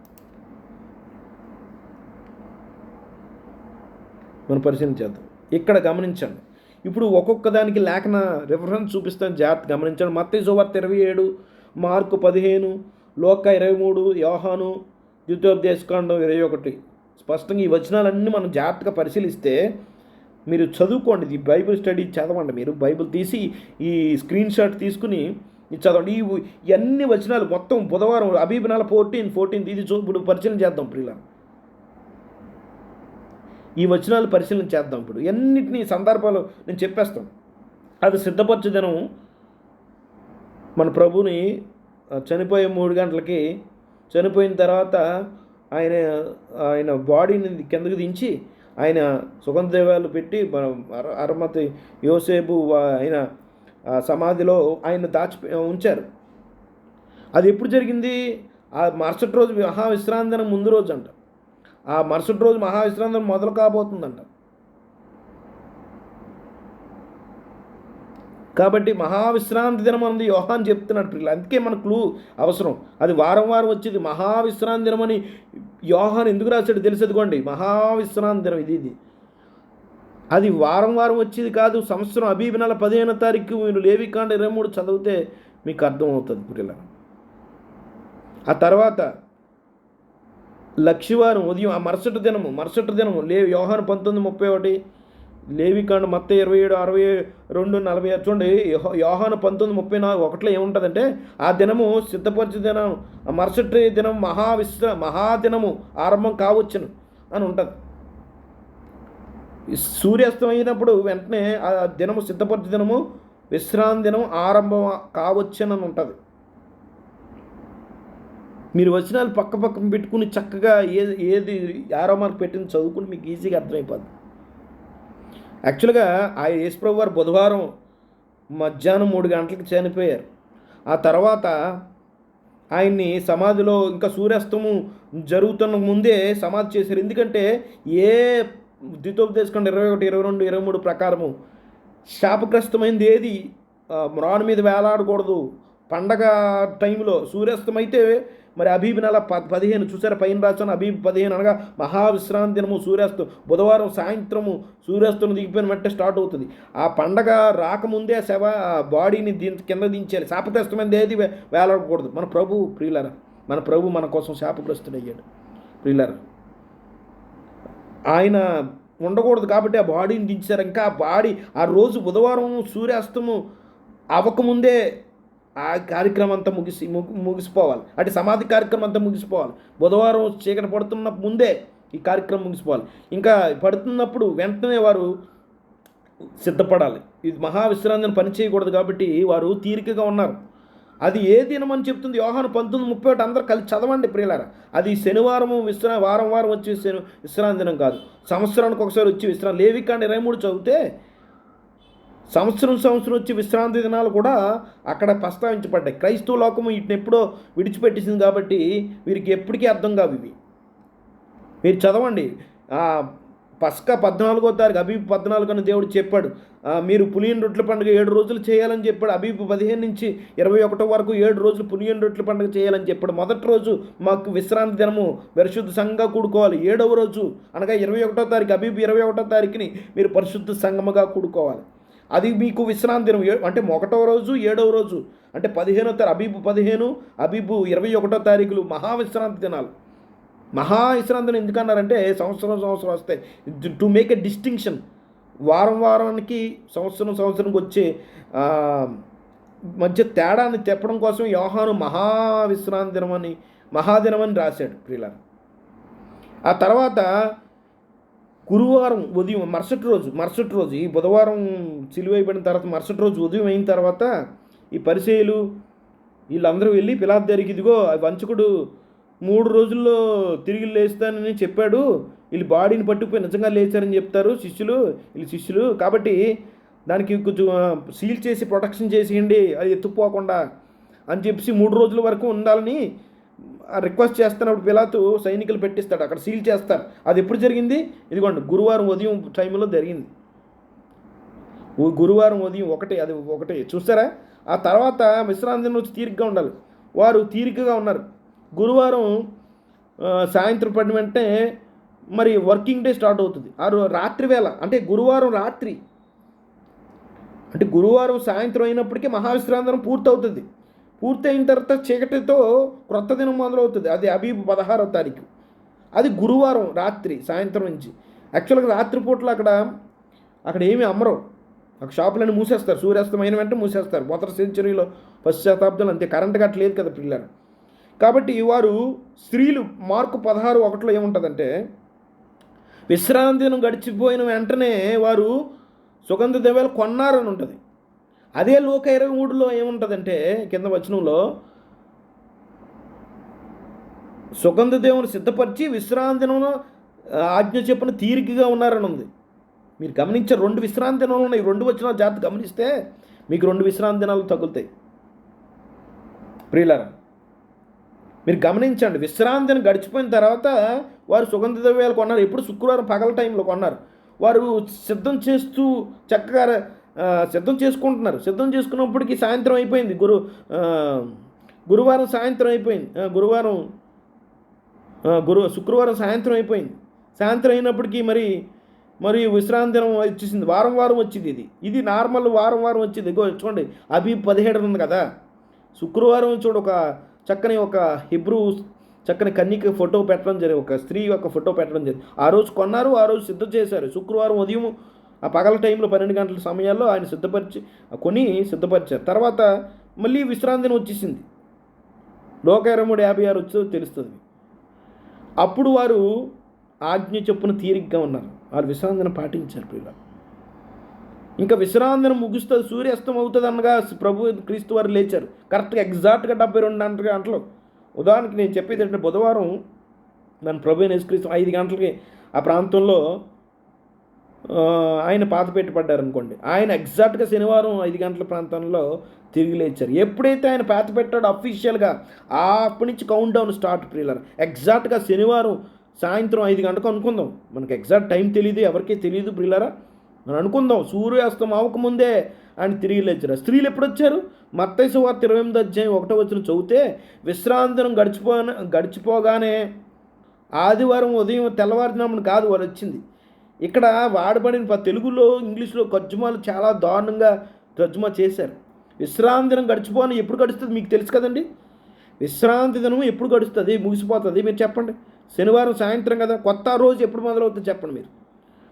Speaker 1: మనం పరిశీలన చేద్దాం. ఇక్కడ గమనించండి, ఇప్పుడు ఒక్కొక్క దానికి లేఖన రిఫరెన్స్ చూపిస్తాను, జాగ్రత్త గమనించండి. మత్తయి సువార్త 27, మార్కు 15, లూకా 23, యోహాను ద్వితీయోపదేశకాండం 21. స్పష్టంగా ఈ వచనాలన్నీ మనం జాగ్రత్తగా పరిశీలిస్తే మీరు చదువుకోండి. ఈ బైబిల్ స్టడీ చదవండి. మీరు బైబిల్ తీసి ఈ స్క్రీన్ షాట్ తీసుకుని చదవండి. ఇవన్నీ వచనాలు మొత్తం బుధవారం అబీబ్ నెల 14 ఇది ఇప్పుడు పరిశీలన చేద్దాం ప్రియుల. ఈ వచనాలు పరిశీలన చేద్దాం. ఇప్పుడు ఎన్నిటినీ సందర్భాలు నేను చెప్పేస్తాను. అది సిద్ధపరచు దినం. మన ప్రభుని చనిపోయే 3 గంటలకి చనిపోయిన తర్వాత ఆయన బాడీని కిందకు దించి ఆయన సుగంధద్రవ్యాలు పెట్టి అరమతి యోసేపు ఆయన సమాధిలో ఆయన ఉంచారు. అది ఎప్పుడు జరిగింది? ఆ మరుసటి రోజు మహావిశ్రాంతి దినం ముందు రోజు అంట. ఆ మరుసటి రోజు మహావిశ్రాంతి దినం మొదలు కాబోతుందంట. కాబట్టి మహావిశ్రాంతి దినం అన్నది యోహాన్ చెప్తున్నాడు పిల్లలు. అందుకే మన క్లూ అవసరం. అది వారం వచ్చేది మహావిశ్రాంతి దినం అని యోహాన్ ఎందుకు రాశాడు తెలిసేదిగోండి. మహావిశ్రాంతి దినం ఇది. అది వారం వచ్చేది కాదు. సంవత్సరం అబీబ్ నెల 15వ తారీఖు మీరు లేవికాండ 23 చదివితే మీకు అర్థమవుతుంది పిల్లలు. ఆ తర్వాత లక్షవారం ఉదయం ఆ మరుసటి దినము యోహాను 19:31, లేవికాండ మత్తయి 27, 62, 46. చూడండి, యోహాను 19:34 ఏముంటుందంటే ఆ దినము సిద్ధపరిచే దినం, మరుసటి దినం మహాదినము ఆరంభం కావచ్చును అని ఉంటుంది. సూర్యాస్తం అయినప్పుడు వెంటనే ఆ దినము సిద్ధపరిచే దినము విశ్రాంతి దినం ఆరంభం కావచ్చునని ఉంటుంది. మీరు వచనాలు పక్కన పెట్టుకుని చక్కగా ఏది ఆరో మార్క్ పెట్టింది చదువుకుని మీకు ఈజీగా అర్థమైపోద్ది. యాక్చువల్గా ఆ యేసుప్రభు వారు బుధవారం మధ్యాహ్నం 3 గంటలకు చనిపోయారు. ఆ తర్వాత ఆయన్ని సమాధిలో ఇంకా సూర్యాస్తము జరుగుతున్న ముందే సమాధి చేశారు. ఎందుకంటే ఏ ద్వితోపదేశకాండం 21, 22, 23 ప్రకారము శాపగ్రస్తమైంది ఏది మ్రాను మీద వేలాడకూడదు. పండగ టైంలో సూర్యాస్తం అయితే మరి అబీబ్ నెల 15 చూసారా, పైన రాశాను. అబీబ్ 15 అనగా మహావిశ్రాంతి దినము. సూర్యాస్తం బుధవారం సాయంత్రము సూర్యాస్తం దిగిపోయిన వెంటనే స్టార్ట్ అవుతుంది. ఆ పండగ రాకముందే బాడీని కింద దించాలి. శాపగ్రస్తమైంది ఏది వేలాడకూడదు. మన ప్రభు ప్రియులారా, మన ప్రభు మన కోసం శాపగ్రస్తుడయ్యాడు ప్రియులారా. ఆయన ఉండకూడదు కాబట్టి ఆ బాడీని దించారు. ఇంకా ఆ బాడీ ఆ రోజు బుధవారం సూర్యాస్తము అవ్వకముందే ఆ కార్యక్రమం అంతా ముగిసిపోవాలి. అంటే సమాధి కార్యక్రమం అంతా ముగిసిపోవాలి. బుధవారం చీకటి పడుతున్న ముందే ఈ కార్యక్రమం ముగిసిపోవాలి. ఇంకా పడుతున్నప్పుడు వెంటనే వారు సిద్ధపడాలి. ఇది మహావిశ్రాంతిని పని చేయకూడదు కాబట్టి వారు తీరికగా ఉన్నారు. అది ఏ దినం అని చెప్తుంది యోహాను 19:31. అందరూ కలిసి చదవండి ప్రియులారా. అది శనివారము వారం వచ్చే విశ్రాంతి దినం కాదు. సంవత్సరానికి ఒకసారి వచ్చి విశ్రాంతి. లేవికాండ 23 చదివితే సంవత్సరం వచ్చి విశ్రాంతి దినాలు కూడా అక్కడ ప్రస్తావించబడ్డాయి. క్రైస్తవ లోకము వీటిని ఎప్పుడో విడిచిపెట్టేసింది కాబట్టి వీరికి ఎప్పటికీ అర్థం కావు ఇవి. మీరు చదవండి. పస్కా 14వ తారీఖు అబీబు 14 అని దేవుడు చెప్పాడు. మీరు పులియని రొట్టెల పండుగ 7 రోజులు చేయాలని చెప్పాడు. అబీబు 15 నుంచి 21 వరకు 7 రోజులు పులియని రొట్టెల పండుగ చేయాలని చెప్పాడు. మొదటి రోజు మాకు విశ్రాంతి దినము పరిశుద్ధ సంఘంగా కూడుకోవాలి. 7వ రోజు అనగా 21వ తారీఖు అబీబు 21వ తారీఖుని మీరు పరిశుద్ధ సంఘముగా కూడుకోవాలి. అది మీకు విశ్రాంతి దినం. అంటే 1వ రోజు 7వ రోజు అంటే 15వ తారీఖు అబీబు 15, అబీబు 21వ తారీఖులు మహావిశ్రాంతి దినాలు. మహావిశ్రాంతిని ఎందుకన్నారంటే సంవత్సరం వస్తాయి. To make a distinction. వారానికి సంవత్సరంకి వచ్చే మధ్య తేడాన్ని తెప్పడం కోసం యోహాను మహావిశ్రాంతి దినమని మహాదినమని రాశాడు ప్రియులారా. ఆ తర్వాత గురువారం ఉదయం మరుసటి రోజు ఈ బుధవారం సిలువైపడిన తర్వాత మరుసటి రోజు ఉదయం అయిన తర్వాత ఈ పరిసయ్యులు వీళ్ళందరూ వెళ్ళి పిలాతు దగ్గరికి, ఇదిగో వంచకుడు 3 రోజుల్లో తిరిగి లేస్తానని చెప్పాడు, వీళ్ళు బాడీని పట్టుకుపోయి నిజంగా లేచారని చెప్తారు శిష్యులు. కాబట్టి దానికి కొంచెం సీల్ చేసి ప్రొటెక్షన్ చేసేయండి, అది ఎత్తుపోకుండా అని చెప్పి 3 రోజుల వరకు ఉండాలని రిక్వెస్ట్ చేస్తున్నప్పుడు పిలాతు సైనికులు పెట్టిస్తాడు. అక్కడ సీల్ చేస్తారు. అది ఎప్పుడు జరిగింది? ఇదిగోండి గురువారం ఉదయం టైంలో జరిగింది. గురువారం ఉదయం ఒకటి చూస్తారా? ఆ తర్వాత విశ్రాంతి దినం వచ్చి తీరిగ్గా ఉండాలి. వారు తీరికగా ఉన్నారు. గురువారం సాయంత్రం పడిన వెంటనే మరి వర్కింగ్ డే స్టార్ట్ అవుతుంది. రాత్రి వేళ అంటే గురువారం రాత్రి అంటే గురువారం సాయంత్రం అయినప్పటికీ మహావిశ్రాంతి పూర్తవుతుంది. పూర్తయిన తర్వాత చీకటితో క్రొత్త దినం మొదలవుతుంది. అది అబీబ్ 16వ తారీఖు. అది గురువారం రాత్రి సాయంత్రం నుంచి. యాక్చువల్గా రాత్రిపూట్లు అక్కడ ఏమీ అమ్మరు. అక్కడ షాపులన్నీ మూసేస్తారు. సూర్యాస్తమైన వెంటనే మూసేస్తారు. మొదటి సెంచరీలో ఫస్ట్ శతాబ్దంలో అంతే. కరెంట్ కట్టలేదు కదా పిల్లలు. కాబట్టి వారు స్త్రీలు మార్కు 16:1 ఏముంటుందంటే విశ్రాంతి దినం గడిచిపోయిన వెంటనే వారు సుగంధ ద్రవ్యాలు కొన్నారని ఉంటుంది. అదే లోక 23లో ఏముంటుందంటే కింద వచనంలో సుగంధ దేవుని సిద్ధపరిచి విశ్రాంతి దినం ఆజ్ఞ చెప్పిన తీరికగా ఉన్నారని ఉంది. మీరు గమనించే 2 విశ్రాంతి దినాలు ఉన్నాయి. 2 వచనాలు జాగ్రత్త గమనిస్తే మీకు 2 విశ్రాంతి దినాలు తగులుతాయి. ప్రియులారా మీరు గమనించండి. విశ్రాంతి దినం గడిచిపోయిన తర్వాత వారు సుగంధ ద్రవ్యాలు కొన్నారు. ఎప్పుడు శుక్రవారం పగల టైంలో కొన్నారు. వారు సిద్ధం చేస్తూ చక్కగా సిద్ధం చేసుకుంటున్నారు. సిద్ధం చేసుకున్నప్పటికీ సాయంత్రం అయిపోయింది. గురువారం సాయంత్రం అయిపోయింది. శుక్రవారం సాయంత్రం అయిపోయింది. సాయంత్రం అయినప్పటికీ మరి విశ్రాంతి దినం వచ్చేసింది. వారం వచ్చింది. ఇది నార్మల్ వారం వచ్చింది. చూడండి అబీబ్ 17 ఉంది కదా. శుక్రవారం చూడు ఒక హిబ్రూ చక్కని కన్యక ఫోటో పెట్టడం జరిగింది. ఒక స్త్రీ యొక్క ఫోటో పెట్టడం జరిగింది. ఆ రోజు కొన్నారు. ఆ రోజు సిద్ధం చేశారు. శుక్రవారం ఉదయం ఆ పగల టైంలో 12 గంటల సమయాల్లో ఆయన సిద్ధపరిచారు. తర్వాత మళ్ళీ విశ్రాంతి దినం వచ్చేసింది. లోక 23:56 వచ్చి తెలుస్తుంది. అప్పుడు వారు ఆజ్ఞ చొప్పున తీరిగ్గా ఉన్నారు. వాళ్ళు విశ్రాంతి దినం పాటించారు. పిల్లలు ఇంకా విశ్రాంతి దినం ముగుస్తుంది, సూర్యాస్తం అవుతుంది అనగా ప్రభు క్రీస్తు వారు లేచారు. కరెక్ట్గా ఎగ్జాక్ట్గా 72 గంటలు. ఉదాహరణకి నేను చెప్పేది ఏంటంటే బుధవారం నన్ను ప్రభు యేసుక్రీస్తు 5 గంటలకి ఆ ప్రాంతంలో ఆయన పాతపెట్టి పడ్డారనుకోండి. ఆయన ఎగ్జాక్ట్గా శనివారం 5 గంటల ప్రాంతంలో తిరిగి లేచారు. ఎప్పుడైతే ఆయన పాత పెట్టాడో అఫీషియల్గా అప్పటి నుంచి కౌంట్ డౌన్ స్టార్ట్. ప్రియులర్ ఎగ్జాక్ట్గా శనివారం సాయంత్రం 5 గంటలకు అనుకుందాం. మనకి ఎగ్జాక్ట్ టైం తెలియదు, ఎవరికీ తెలియదు. ప్రియులరా మనం అనుకుందాం అస్తం అవ్వకముందే ఆయన తిరిగి లేచారు. స్త్రీలు ఎప్పుడు వచ్చారు? మత్తయి సువార్త 28:1 చదివితే విశ్రాంతి దినం గడిచిపోగానే ఆదివారం ఉదయం తెల్లవారుజామున కాదు వారు వచ్చింది. ఇక్కడ వాడబడిన తెలుగులో ఇంగ్లీష్లో తర్జుమాలు చాలా దారుణంగా తర్జుమా చేశారు. విశ్రాంతి దినం గడిచిపోని ఎప్పుడు గడుస్తుంది మీకు తెలుసు కదండి. విశ్రాంతి దినం ఎప్పుడు గడుస్తుంది, ముగిసిపోతుంది మీరు చెప్పండి. శనివారం సాయంత్రం కదా. కొత్త రోజు ఎప్పుడు మొదలవుతుంది చెప్పండి మీరు.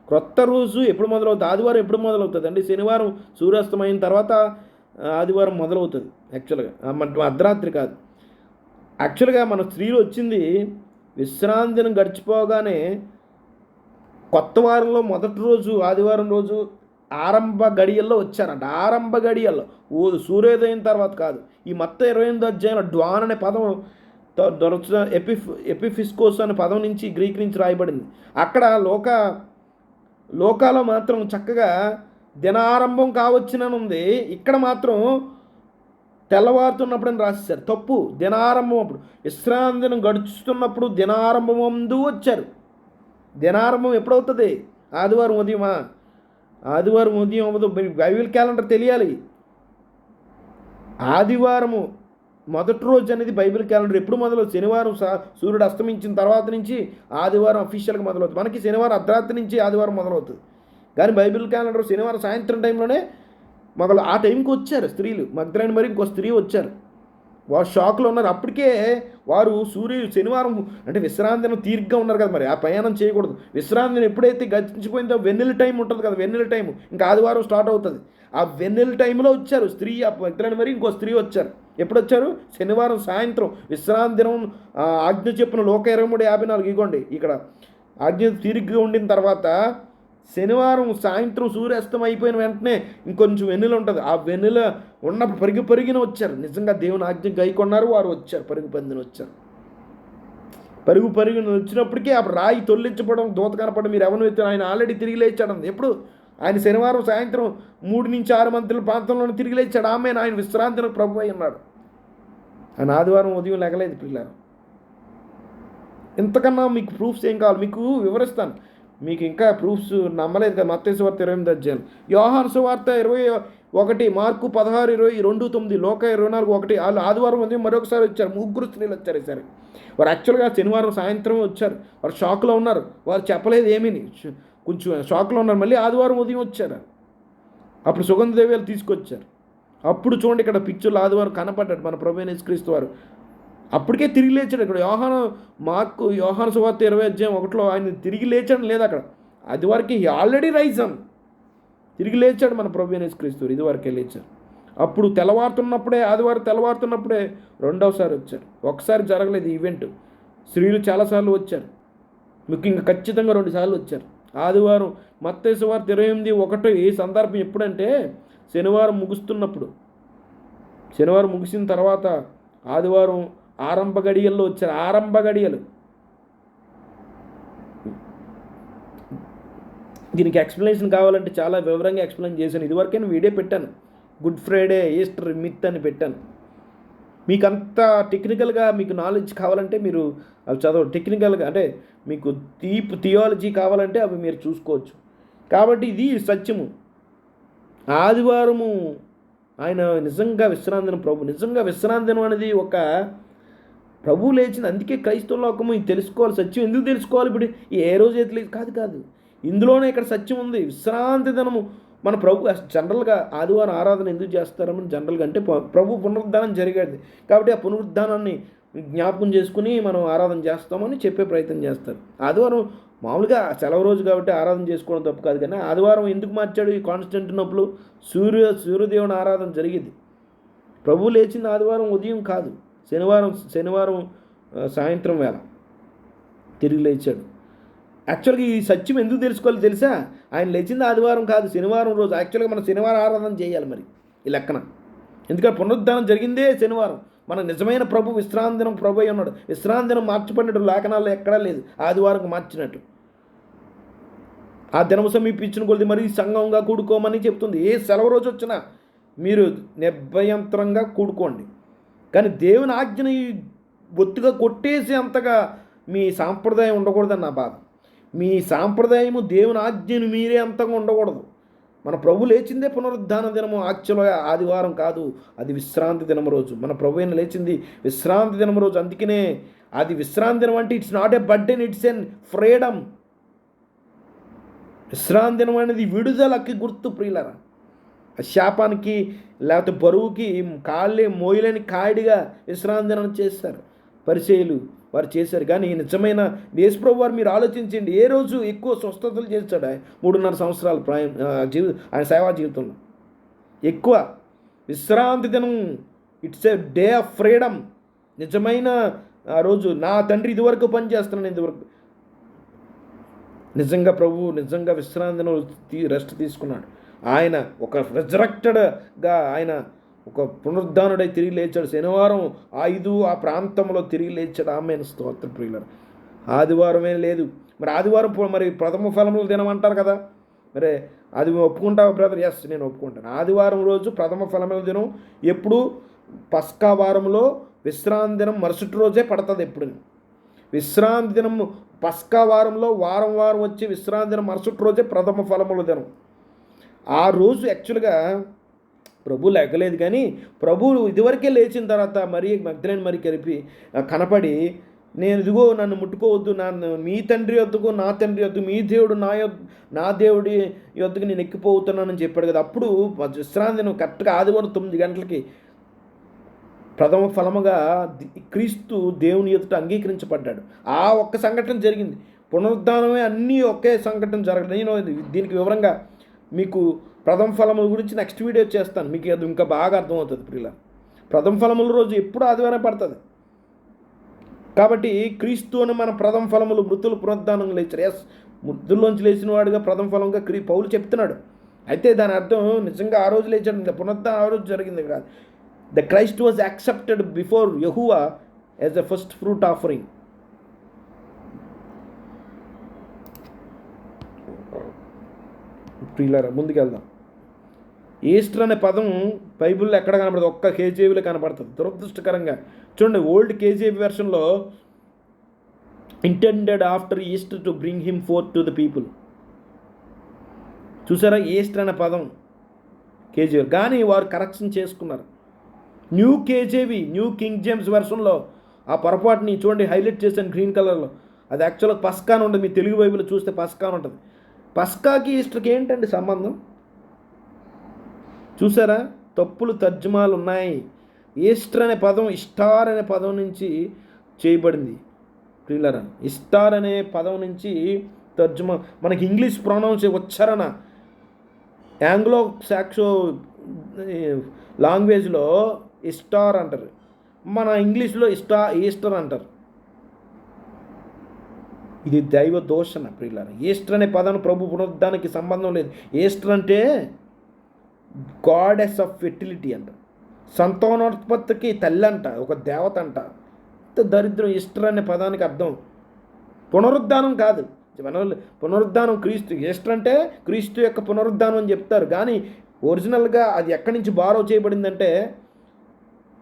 Speaker 1: కొత్త రోజు ఎప్పుడు మొదలవుతుంది? ఆదివారం ఎప్పుడు మొదలవుతుంది అండి? శనివారం సూర్యాస్తమైన తర్వాత ఆదివారం మొదలవుతుంది. యాక్చువల్గా అర్ధరాత్రి కాదు. యాక్చువల్గా మన స్త్రీలు వచ్చింది విశ్రాంతి దినం గడిచిపోగానే కొత్త వారంలో మొదటి రోజు ఆదివారం రోజు ఆరంభ గడియల్లో వచ్చారంట. ఆరంభ గడియల్లో సూర్యోదయం తర్వాత కాదు. ఈ మత్తయి 28 డ్వాన్ అనే పదం ఎపిఫిస్కోస్ అనే పదం నుంచి గ్రీక్ నుంచి రాయబడింది. అక్కడ లోకాలో మాత్రం చక్కగా దినారంభం కావచ్చునని ఉంది. ఇక్కడ మాత్రం తెల్లవారుతున్నప్పుడు అని రాసేశారు. తప్పు. దినారంభం అప్పుడు విశ్రాంతి దినం గడుస్తున్నప్పుడు దినారంభం ముందు వచ్చారు. దినారంభం ఎప్పుడవుతుంది? ఆదివారం ఉదయమా? ఆదివారం ఉదయం అవ్వదు. బైబిల్ క్యాలెండర్ తెలియాలి. ఆదివారము మొదటి రోజు అనేది బైబిల్ క్యాలెండర్ ఎప్పుడు మొదలవుతుంది? శనివారం సూర్యుడు అస్తమించిన తర్వాత నుంచి ఆదివారం అఫీషియల్గా మొదలవుతుంది. మనకి శనివారం అర్ధరాత్రి నుంచి ఆదివారం మొదలవుతుంది. కానీ బైబిల్ క్యాలెండర్ శనివారం సాయంత్రం టైంలోనే ఆ టైంకి వచ్చారు స్త్రీలు. మగ్దలేని మరి ఇంకో స్త్రీ వచ్చారు. వారు షాక్లో ఉన్నారు. అప్పటికే వారు శనివారం అంటే విశ్రాంతి దినం తీరిగ్గా ఉన్నారు కదా. మరి ఆ ప్రయాణం చేయకూడదు. విశ్రాంతి దినం ఎప్పుడైతే గడిచిపోయిందో వెన్నెల టైం ఉంటుంది కదా. వెన్నెల టైం ఇంకా ఆదివారం స్టార్ట్ అవుతుంది. ఆ వెన్నెల టైంలో వచ్చారు స్త్రీ. మగ్దలేని మరి ఇంకో స్త్రీ వచ్చారు. ఎప్పుడు వచ్చారు? శనివారం సాయంత్రం. విశ్రాంతి దినం ఆజ్ఞ చెప్పిన లోక 23:54 ఇగోండి ఇక్కడ ఆజ్ఞ తీరిగ్గా ఉండిన తర్వాత శనివారం సాయంత్రం సూర్యాస్తం అయిపోయిన వెంటనే ఇంకొంచెం వెన్నెల ఉంటుంది. ఆ వెన్నెల ఉన్నప్పుడు పరిగిన వచ్చారు. నిజంగా దేవుని ఆజ్ఞ గైకొన్నారు. వారు వచ్చారు, పరిగిన వచ్చారు. పరిగిన వచ్చినప్పటికీ అప్పుడు రాయి తొలగించబడడం, దూత కనపడడం, మీరు ఎవరిని వచ్చారు? ఆయన ఆల్రెడీ తిరిగి లేచాడు. ఎప్పుడు? ఆయన శనివారం సాయంత్రం 3 నుంచి 6 మంత్రుల ప్రాంతంలోనే తిరిగి లేచాడు. ఆయన విశ్రాంతిని ప్రభు అయి ఉన్నాడు. ఆయన ఆదివారం ఉదయం లేగలేదు. పిల్లలు ఇంతకన్నా మీకు ప్రూఫ్స్ ఏం కావాలి? మీకు వివరిస్తాను. మీకు ఇంకా ప్రూఫ్స్ నమ్మలేదు కదా. మత్తయి సువార్త 28 యోహాను సువార్త ఒకటి, మార్కు 16:20, 2:9, లోక 24:1. వాళ్ళు ఆదివారం ఉదయం మరొకసారి వచ్చారు, 3 స్త్రీలు వచ్చారు. ఈసారి వారు యాక్చువల్గా శనివారం సాయంత్రం వచ్చారు. వారు షాక్లో ఉన్నారు, వారు చెప్పలేదు ఏమీని, కొంచెం షాక్లో ఉన్నారు. మళ్ళీ ఆదివారం ఉదయం వచ్చారు. అప్పుడు సుగంధ ద్రవ్యాలు తీసుకొచ్చారు. అప్పుడు చూడండి, ఇక్కడ పిక్చర్లో ఆదివారం కనపడ్డాడు మన ప్రభువైన యేసుక్రీస్తు వారు. అప్పటికే తిరిగి లేచాడు. ఇక్కడ యోహాను సువార్త 20:1 ఆయన తిరిగి లేచాడు లేదు అక్కడ. అది వరకు ఆల్రెడీ రైజన్, తిరిగి లేచాడు మన ప్రభువైన యేసుక్రీస్తు. ఇదివరకే లేచారు. అప్పుడు ఆదివారం తెల్లవారుతున్నప్పుడే రెండవసారి వచ్చారు. ఒకసారి జరగలేదు ఈవెంట్. స్త్రీలు చాలాసార్లు వచ్చారు, ముఖ్యంగా ఖచ్చితంగా 2 సార్లు వచ్చారు. ఆదివారం మత్తయి సువార్త 28:1 ఈ సందర్భం ఎప్పుడంటే శనివారం ముగిసిన తర్వాత ఆదివారం ఆరంభ గడియల్లో వచ్చారు. ఆరంభ గడియలు, దీనికి ఎక్స్ప్లెనేషన్ కావాలంటే చాలా వివరంగా ఎక్స్ప్లెయిన్ చేశాను. ఇదివరకే నేను వీడియో పెట్టాను, గుడ్ ఫ్రైడే, ఈస్టర్ మిత్ అని పెట్టాను. మీకు అంత టెక్నికల్గా మీకు నాలెడ్జ్ కావాలంటే మీరు అవి చదవండి. టెక్నికల్గా అంటే మీకు థియాలజీ కావాలంటే అవి మీరు చూసుకోవచ్చు. కాబట్టి ఇది సత్యము. ఆదివారము ఆయన నిజంగా విశ్రాంతిని నిజంగా విశ్రాంతినం అనేది ఒక ప్రభువు లేచిన, అందుకే క్రైస్తవ లోకము ఇది తెలుసుకోవాలి. సత్యం ఎందుకు తెలుసుకోవాలి? ఇప్పుడు ఏ రోజు అయితే లేదు కాదు, ఇందులోనే ఇక్కడ సత్యం ఉంది. విశ్రాంతి దినము మన ప్రభు జనరల్గా ఆదివారం ఆరాధన ఎందుకు చేస్తారని జనరల్గా అంటే ప్రభు పునరుద్ధానం జరిగేది కాబట్టి ఆ పునరుద్ధానాన్ని జ్ఞాపకం చేసుకుని మనం ఆరాధన చేస్తామని చెప్పే ప్రయత్నం చేస్తారు. ఆదివారం మామూలుగా సెలవు రోజు కాబట్టి ఆరాధన చేసుకోవడం తప్పు కాదు, కానీ ఆదివారం ఎందుకు మార్చాడు? ఈ కాన్స్టంటినోపుల్ సూర్యదేవుని ఆరాధన జరిగేది. ప్రభు లేచింది ఆదివారం ఉదయం కాదు, శనివారం సాయంత్రం వేళ తిరిగి లేచాడు. యాక్చువల్గా ఈ సత్యం ఎందుకు తెలుసుకోవాలి తెలుసా? ఆయన లేచింది ఆదివారం కాదు, శనివారం రోజు. యాక్చువల్గా మనం శనివారం ఆరాధన చేయాలి మరి ఈ లెక్కన. ఎందుకంటే పునరుద్ధానం జరిగిందే శనివారం. మన నిజమైన ప్రభు విశ్రాంతినం ప్రభు అయి ఉన్నాడు. విశ్రాంతినం మార్చబడినట్టు లేఖనాల్లో ఎక్కడా లేదు ఆదివారం మార్చినట్టు. ఆ దినము సమీపించిన కొద్ది మరి సంఘంగా కూడుకోమని చెప్తుంది. ఏ సెలవు రోజు వచ్చినా మీరు నిర్భయంతరంగా కూడుకోండి, కానీ దేవుని ఆజ్ఞని ఒత్తుగా కొట్టేసి అంతగా మీ సాంప్రదాయం ఉండకూడదని నా బాధ. మీ సాంప్రదాయము దేవుని ఆజ్ఞను మీరే అంతగా ఉండకూడదు. మన ప్రభు లేచిందే పునరుద్ధాన దినము, యాక్చువల్గా ఆదివారం కాదు, అది విశ్రాంతి దినం రోజు. మన ప్రభు అయిన లేచింది విశ్రాంతి దినం రోజు. అందుకనే అది విశ్రాంతి దినం అంటే it's not a burden, it's an freedom. విశ్రాంతి దినం అనేది విడుదలకి గుర్తు ప్రియులరా. శాపానికి లేకపోతే బరువుకి కాళ్ళే మోయలేని కాడిగా విశ్రాంతి దినం చేస్తారు పరిచయులు, వారు చేశారు. కానీ నిజమైన యేసుప్రభు వారు మీరు ఆలోచించండి, ఏ రోజు ఎక్కువ స్వస్థతలు చేశాడు? 3.5 సంవత్సరాల ఆయన సేవా జీవితంలో ఎక్కువ విశ్రాంతి దినం. It's a day of freedom. నిజమైన ఆ రోజు నా తండ్రి ఇదివరకు పని చేస్తున్నాను, ఇదివరకు నిజంగా ప్రభు నిజంగా విశ్రాంతి దినం రెస్ట్ తీసుకున్నాడు. ఆయన ఒక రెజరెక్టెడ్గా ఆయన ఒక పునరుద్ధానుడై తిరిగి లేచాడు. శనివారం 5 ఆ ప్రాంతంలో తిరిగి లేచాడు. ఆమేన్, స్తోత్ర ప్రియులారా. ఆదివారమే లేదు మరి. ఆదివారం మరి ప్రథమ ఫలముల దినం అంటారు కదా, మరి అది ఒప్పుకుంటావా బ్రదర్? ఎస్, నేను ఒప్పుకుంటాను. ఆదివారం రోజు ప్రథమ ఫలముల దినం. ఎప్పుడు? పస్కా వారంలో విశ్రాంతి దినం మరుసటి రోజే పడుతుంది. ఎప్పుడు విశ్రాంతి దినం పస్కా వారంలో వారం వచ్చి విశ్రాంతి దినం మరుసటి రోజే ప్రథమ ఫలముల దినం. ఆ రోజు యాక్చువల్గా ప్రభు లేకలేదు, కానీ ప్రభు ఇదివరకే లేచిన తర్వాత మగ్దలేని మరి కనపడి, నేను ఇదిగో నన్ను ముట్టుకోవద్దు, మీ తండ్రి వద్దకు నా తండ్రి వద్దు, మీ దేవుడు నా దేవుడి వద్దకు నేను ఎక్కిపోతున్నానని చెప్పాడు కదా. అప్పుడు విశ్రాంతిని కరెక్ట్గా ఆదివారం 9 గంటలకి ప్రథమ ఫలముగా క్రీస్తు దేవుని ఎదుట అంగీకరించబడ్డాడు. ఆ ఒక్క సంఘటన జరిగింది. పునరుద్ధానమే అన్నీ ఒకే సంఘటన జరగదు. నేను దీనికి వివరంగా మీకు ప్రథమ ఫలముల గురించి నెక్స్ట్ వీడియో చేస్తాను, మీకు అది ఇంకా బాగా అర్థమవుతుంది ప్రియుల. ప్రథమ ఫలముల రోజు ఎప్పుడు ఆదివారం పడుతుంది కాబట్టి క్రీస్తు అని మన ప్రథమ ఫలములు మృతులు పునరుద్ధానం లేచారు. ఎస్, మృతుల్లోంచి లేచిన వాడుగా ప్రథమ ఫలంగా పౌలు చెప్తున్నాడు. అయితే దాని అర్థం నిజంగా ఆ రోజు లేచాడు, పునరుద్ధానం ఆ రోజు జరిగింది కాదు. The Christ was accepted before Jehovah as the first fruit offering. ప్రియులారా, ముందుకెళ్దాం. ఈస్టర్ అనే పదం బైబిల్లో ఎక్కడ కనపడదు, ఒక్క కేజీబీలో కనపడుతుంది. దురదృష్టకరంగా చూడండి, ఓల్డ్ కేజీబీ వెర్షన్లో intended after Easter to bring him forth to the people. చూసారా, ఈస్టర్ అనే పదం కేజీవి, కానీ వారు కరెక్షన్ చేసుకున్నారు. New KJV, new King James వెర్షన్లో ఆ పొరపాటుని చూడండి, హైలైట్ చేశాను గ్రీన్ కలర్లో. అది యాక్చువల్గా పస్కా అని ఉంటుంది. మీ తెలుగు బైబిల్లో చూస్తే పస్కా అని ఉంటుంది. పస్కాకి ఈస్టర్కి ఏంటండి సంబంధం? చూసారా, తప్పులు తర్జుమాలు ఉన్నాయి. ఈస్టర్ అనే పదం ఇస్టార్ అనే పదం నుంచి చేయబడింది ప్రియులారా. ఇస్టార్ అనే పదం నుంచి తర్జుమా, మనకి ఇంగ్లీష్ ప్రొనౌన్స్ ఉచ్చారణ యాంగ్లో సాక్సో లాంగ్వేజ్లో ఇస్టార్ అంటారు, మన ఇంగ్లీష్లో ఈస్టర్ అంటారు. ఇది దైవ దోషణ ప్రియులారా. ఈస్టర్ అనే పదం ప్రభు పునరుద్ధానికి సంబంధం లేదు. ఈస్టర్ అంటే గాడెస్ ఆఫ్ ఫెర్టిలిటీ అంట, సంతానోత్పత్తికి తల్లి అంట, ఒక దేవత అంట. దరిద్రం ఈస్టర్ అనే పదానికి అర్థం పునరుద్ధానం కాదు. పునరుద్ధానం క్రీస్తు, ఈస్టర్ అంటే క్రీస్తు యొక్క పునరుద్ధానం అని చెప్తారు, కానీ ఒరిజినల్గా అది ఎక్కడి నుంచి బారో చేయబడిందంటే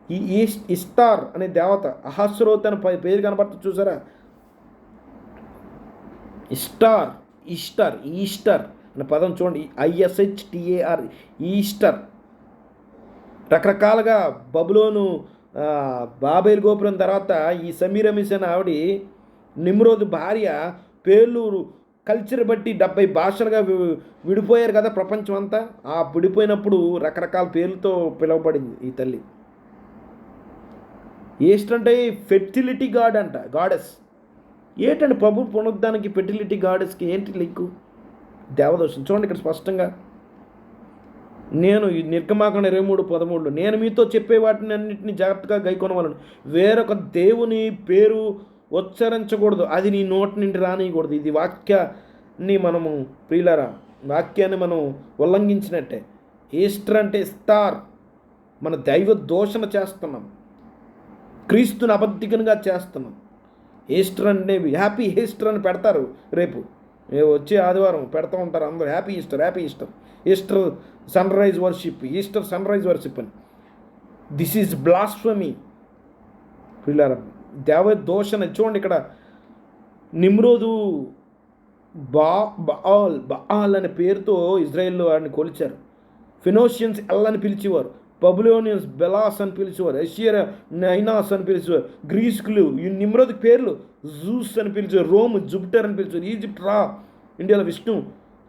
Speaker 1: ఈ ఇస్టార్ అనే దేవత, అహస్రోత్ అనే పేరు కనపడుతుంది చూసారా, ఈస్టర్ అనే పదం చూడండి, ISHTAR, ఈస్టర్. రకరకాలుగా బబులోను బాబేలు గోపురం తర్వాత ఈ సమీరమిస్ అనే ఆవిడ నిమ్రోదు భార్య పేర్లు కల్చర్ బట్టి 70 భాషలుగా విడిపోయారు కదా ప్రపంచం అంతా. ఆ విడిపోయినప్పుడు రకరకాల పేర్లతో పిలువబడింది ఈ తల్లి. ఈస్టర్ అంటే ఫెర్టిలిటీ గాడ్ అంట, గాడెస్. ఏంటండి ప్రభు పునరుద్ధానికి ఫెర్టిలిటీ గాడెస్కి ఏంటి లింకు? దేవదోషం. చూడండి ఇక్కడ స్పష్టంగా, నేను నిర్గమాకాండ 23:13 నేను మీతో చెప్పే వాటిని అన్నింటినీ జాగ్రత్తగా గైకొనవలను, వేరొక దేవుని పేరు ఉచ్చరించకూడదు, అది నీ నోటి నుండి రానియకూడదు. ఇది వాక్యాన్ని మనము ప్రియులారా, వాక్యాన్ని మనం ఉల్లంఘించినట్టే. ఈస్టర్ అంటే ఇస్టార్, మన దైవ దోషణ చేస్తున్నాం, క్రీస్తుని అబద్ధికంగా చేస్తున్నాం. ఈస్టర్ అంటే హ్యాపీ ఈస్టర్ అని పెడతారు, రేపు వచ్చే ఆదివారం పెడతా ఉంటారు అందరూ, happy Easter, happy Easter, Easter sunrise worship, Easter sunrise worship అని. దిస్ ఈజ్ బ్లాస్ఫమీ ప్రియులారా, దేవ దోషణ. చూడండి ఇక్కడ నిమ్రోదు బఆల్ అనే పేరుతో ఇజ్రాయెల్లో వాడిని కొలిచారు. ఫినోషియన్స్ ఎల్ అని పిలిచేవారు, బబులోనియన్స్ బెలాస్ అని పిలిచేవారు, ఎషియర్ నైనాస్ అని పిలిచేవారు, గ్రీస్కులు ఈ నిమ్రోదు పేర్లు జూస్ అని పిలిచేవారు, రోమ్ జూపిటర్ అని పిలిచేవారు, ఈజిప్ట్ రా, ఇండియాలో విష్ణు,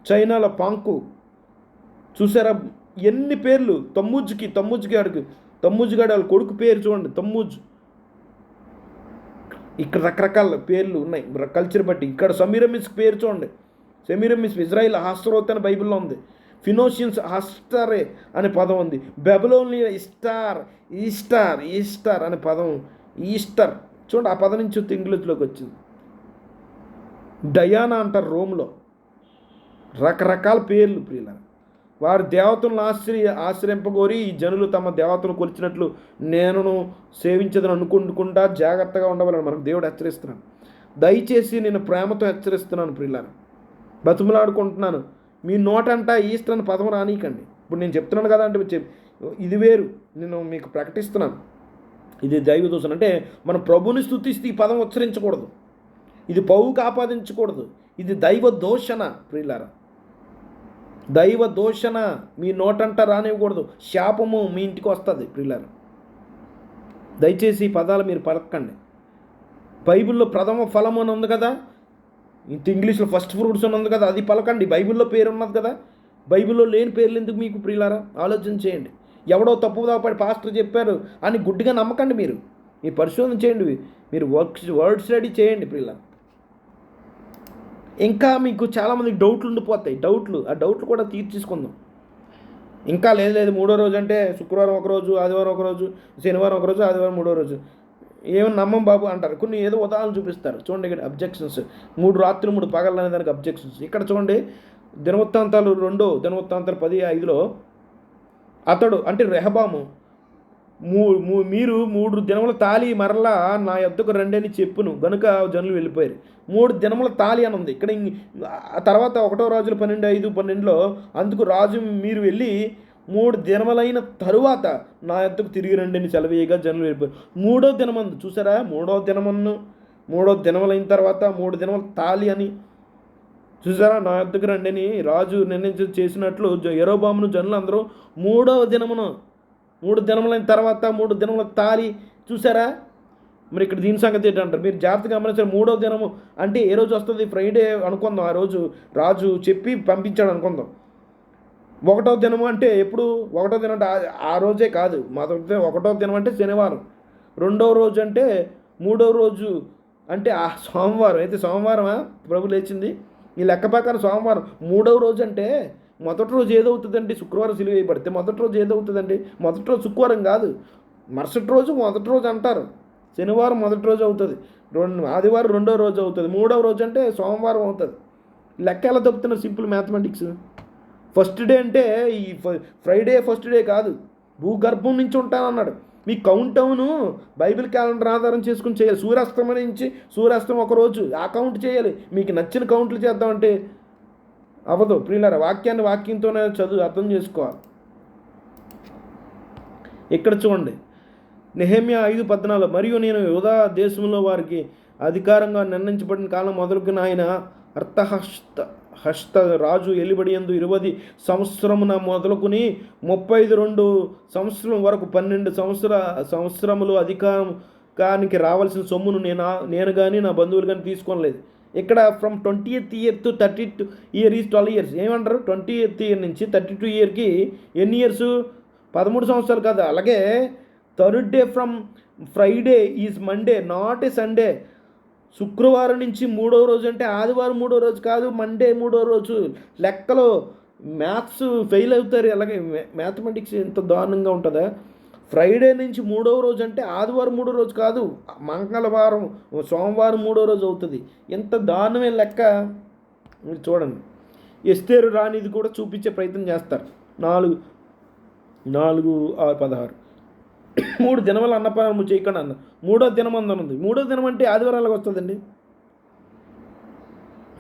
Speaker 1: చైనాలో పాంకు. చూసారా ఎన్ని పేర్లు? తమ్ముజ్గాడు వాళ్ళ కొడుకు పేరు చూడండి, తమ్మూజ్. ఇక్కడ రకరకాల పేర్లు ఉన్నాయి కల్చర్ బట్టి. ఇక్కడ సమీరమిస్ పేరు చూడండి, సెమీరమిస్ ఇజ్రాయిల్ అహస్రోత్ అని బైబిల్లో ఉంది. ఫినోషియన్స్ హస్టరే అనే పదం ఉంది. బెబలోనియా ఈస్టర్ అనే పదం, ఈస్టర్ చూడండి, ఆ పదం నుంచి ఇంగ్లీష్లోకి వచ్చింది. డయానా అంటారు రోమ్లో. రకరకాల పేర్లు ప్రియుల. వారి దేవతలను ఆశ్రయింపగోరి ఈ జనులు తమ దేవతను కొలిచినట్లు నేను సేవించదని అనుకుంటా జాగ్రత్తగా ఉండవాలని మనకు దేవుడు హెచ్చరిస్తున్నాను. దయచేసి నేను ప్రేమతో హెచ్చరిస్తున్నాను ప్రియులారా, బతుములాడుకుంటున్నాను, మీ నోటంటా ఈస్టర్ అని పదం రానీకండి. ఇప్పుడు నేను చెప్తున్నాను కదా అంటే ఇది వేరు, నేను మీకు ప్రకటిస్తున్నాను. ఇది దైవ దోషణ. అంటే మనం ప్రభుని స్తుతిస్తే ఈ పదం ఉచ్చరించకూడదు, ఇది పౌకి ఆపాదించకూడదు, ఇది దైవ దోషణ ప్రియులారా, దైవ దోషణ. మీ నోటంట రానివ్వకూడదు, శాపము మీ ఇంటికి వస్తుంది ప్రియులారా. దయచేసి ఈ పదాలు మీరు పలకండి. బైబిల్లో ప్రథమ ఫలం అని ఉంది కదా, ఇంగ్లీష్లో ఫస్ట్ ఫ్రూట్స్ అని ఉంది కదా, అది పలకండి. బైబిల్లో పేరు ఉన్నది కదా, బైబిల్లో లేని పేర్లు ఎందుకు మీకు ప్రియులారా? ఆలోచన చేయండి. ఎవడో తప్పుదాపడి పాస్టర్ చెప్పారు అని గుడ్డిగా నమ్మకండి. మీరు మీ పరిశోధన చేయండి, మీరు వర్డ్ స్టడీ చేయండి ప్రియులారా. ఇంకా మీకు చాలామందికి డౌట్లు ఉండిపోతాయి, ఆ డౌట్లు కూడా తీర్చేసుకుందాం. ఇంకా లేదు మూడో రోజు అంటే శుక్రవారం ఒకరోజు, ఆదివారం ఒకరోజు, శనివారం ఒకరోజు, ఆదివారం మూడో రోజు, ఏమన్నా నమ్మం బాబు అంటారు. కొన్ని ఏదో ఉదాహరణలు చూపిస్తారు. చూడండి ఇక్కడ అబ్జెక్షన్స్, 3 రాత్రులు 3 పగళ్ళు అనే దానికి అబ్జెక్షన్స్. ఇక్కడ చూడండి దినవృత్తాంతాలు 10:5 అతడు అంటే రెహబాము మీరు 3 దినముల తాళి మరలా నా యొద్దకు రండి అని చెప్పును గనుక జనులు వెళ్ళిపోయారు. 3 దినముల తాళి అని ఉంది ఇక్కడ. ఆ తర్వాత 1 రాజులు 12:5-12 అందుకు రాజు మీరు వెళ్ళి 3 దినములైన తరువాత నా యొద్దకు తిరిగి రండి అని సెలవేయగా జనులు వెళ్ళిపోయారు. 3వ దినమందు చూసారా, 3వ దినములైన తర్వాత 3 దినముల తాళి అని చూసారా, నా యొద్దకు రండి అని రాజు చేసినట్లు యరొబామును జనులు అందరూ 3వ దినమున 3 దినములైన తర్వాత 3 దినముల తాలి. చూసారా, మరి ఇక్కడ దీని సంగతి ఏంటంటారు? మీరు జాగ్రత్తగా గమనించారు. 3వ దినము అంటే ఏ రోజు వస్తుంది? ఫ్రైడే అనుకుందాం. ఆ రోజు రాజు చెప్పి పంపించాడు అనుకుందాం. 1వ దినము అంటే ఎప్పుడు? 1వ దినం అంటే ఆ రోజే కాదు. మొదటి 1వ దినం అంటే శనివారం. 2వ రోజు అంటే 3వ రోజు అంటే ఆ సోమవారం. అయితే సోమవారమా ప్రభు లేచింది? ఈ లెక్క ప్రకారం సోమవారం. 3వ రోజు అంటే మొదటి రోజు ఏదవుతుందండి? శుక్రవారం సిలువ వేయబడితే మొదటి రోజు ఏదవుతుందండి? మొదటి రోజు శుక్రవారం కాదు, మరుసటి రోజు మొదటి రోజు అంటారు. శనివారం మొదటి రోజు అవుతుంది, ఆదివారం 2వ రోజు అవుతుంది, 3వ రోజు అంటే సోమవారం అవుతుంది. లెక్క ఎలా తప్పుతున్నారు? Simple mathematics. ఫస్ట్ డే అంటే ఈ ఫ్రైడే ఫస్ట్ డే కాదు, భూగర్భం నుంచి ఉంటానన్నాడు. మీ కౌంట్ డౌను బైబిల్ క్యాలెండర్ ఆధారం చేసుకుని చేయాలి. సూర్యాస్తమం నుంచి సూర్యాస్తమం ఒక రోజు ఆ కౌంట్ చేయాలి. మీకు నచ్చిన కౌంట్లు చేద్దామంటే అవ్వదు ప్రియులారా. వాక్యాన్ని వాక్యంతోనే చదువు అర్థం చేసుకోవాలి. ఇక్కడ చూడండి, నెహెమ్యా 5:14, మరియు నేను యూదా దేశంలో వారికి అధికారంగా నిర్ణయించబడిన కాలం మొదలుకున్న ఆయన హస్త రాజు ఎలిబడియందు 20 సంవత్సరమున మొదలుకుని 32 సంవత్సరం వరకు 12 సంవత్సరములు అధికారానికి రావాల్సిన సొమ్మును నేను కానీ నా బంధువులు కానీ తీసుకోలేదు. ఇక్కడ from 20th year to 32 year is 12 years. ఏమంటారు? 20th ఇయర్ నుంచి 32 ఇయర్కి ఎన్ని ఇయర్స్? 13 సంవత్సరాలు కాదు. అలాగే third day from Friday is Monday, not a Sunday. శుక్రవారం నుంచి 3వ రోజు అంటే ఆదివారం 3వ రోజు కాదు, మండే 3వ రోజు. లెక్కలో మ్యాథ్స్ ఫెయిల్ అవుతారు. అలాగే మ్యాథమెటిక్స్ ఎంత దారుణంగా ఉంటుందా? ఫ్రైడే నుంచి 3వ రోజు అంటే ఆదివారం 3వ రోజు కాదు, మంగళవారం సోమవారం 3వ రోజు అవుతుంది. ఎంత దారుణమైన లెక్క మీరు చూడండి. ఎస్తేరు రానిది కూడా చూపించే ప్రయత్నం చేస్తారు. 4:16 3 దినములు అన్నపానము చేయకుండా అన్న. 3వ దినం అందనుంది. 3వ దినం అంటే ఆదివారం ఎలాగ వస్తుందండి?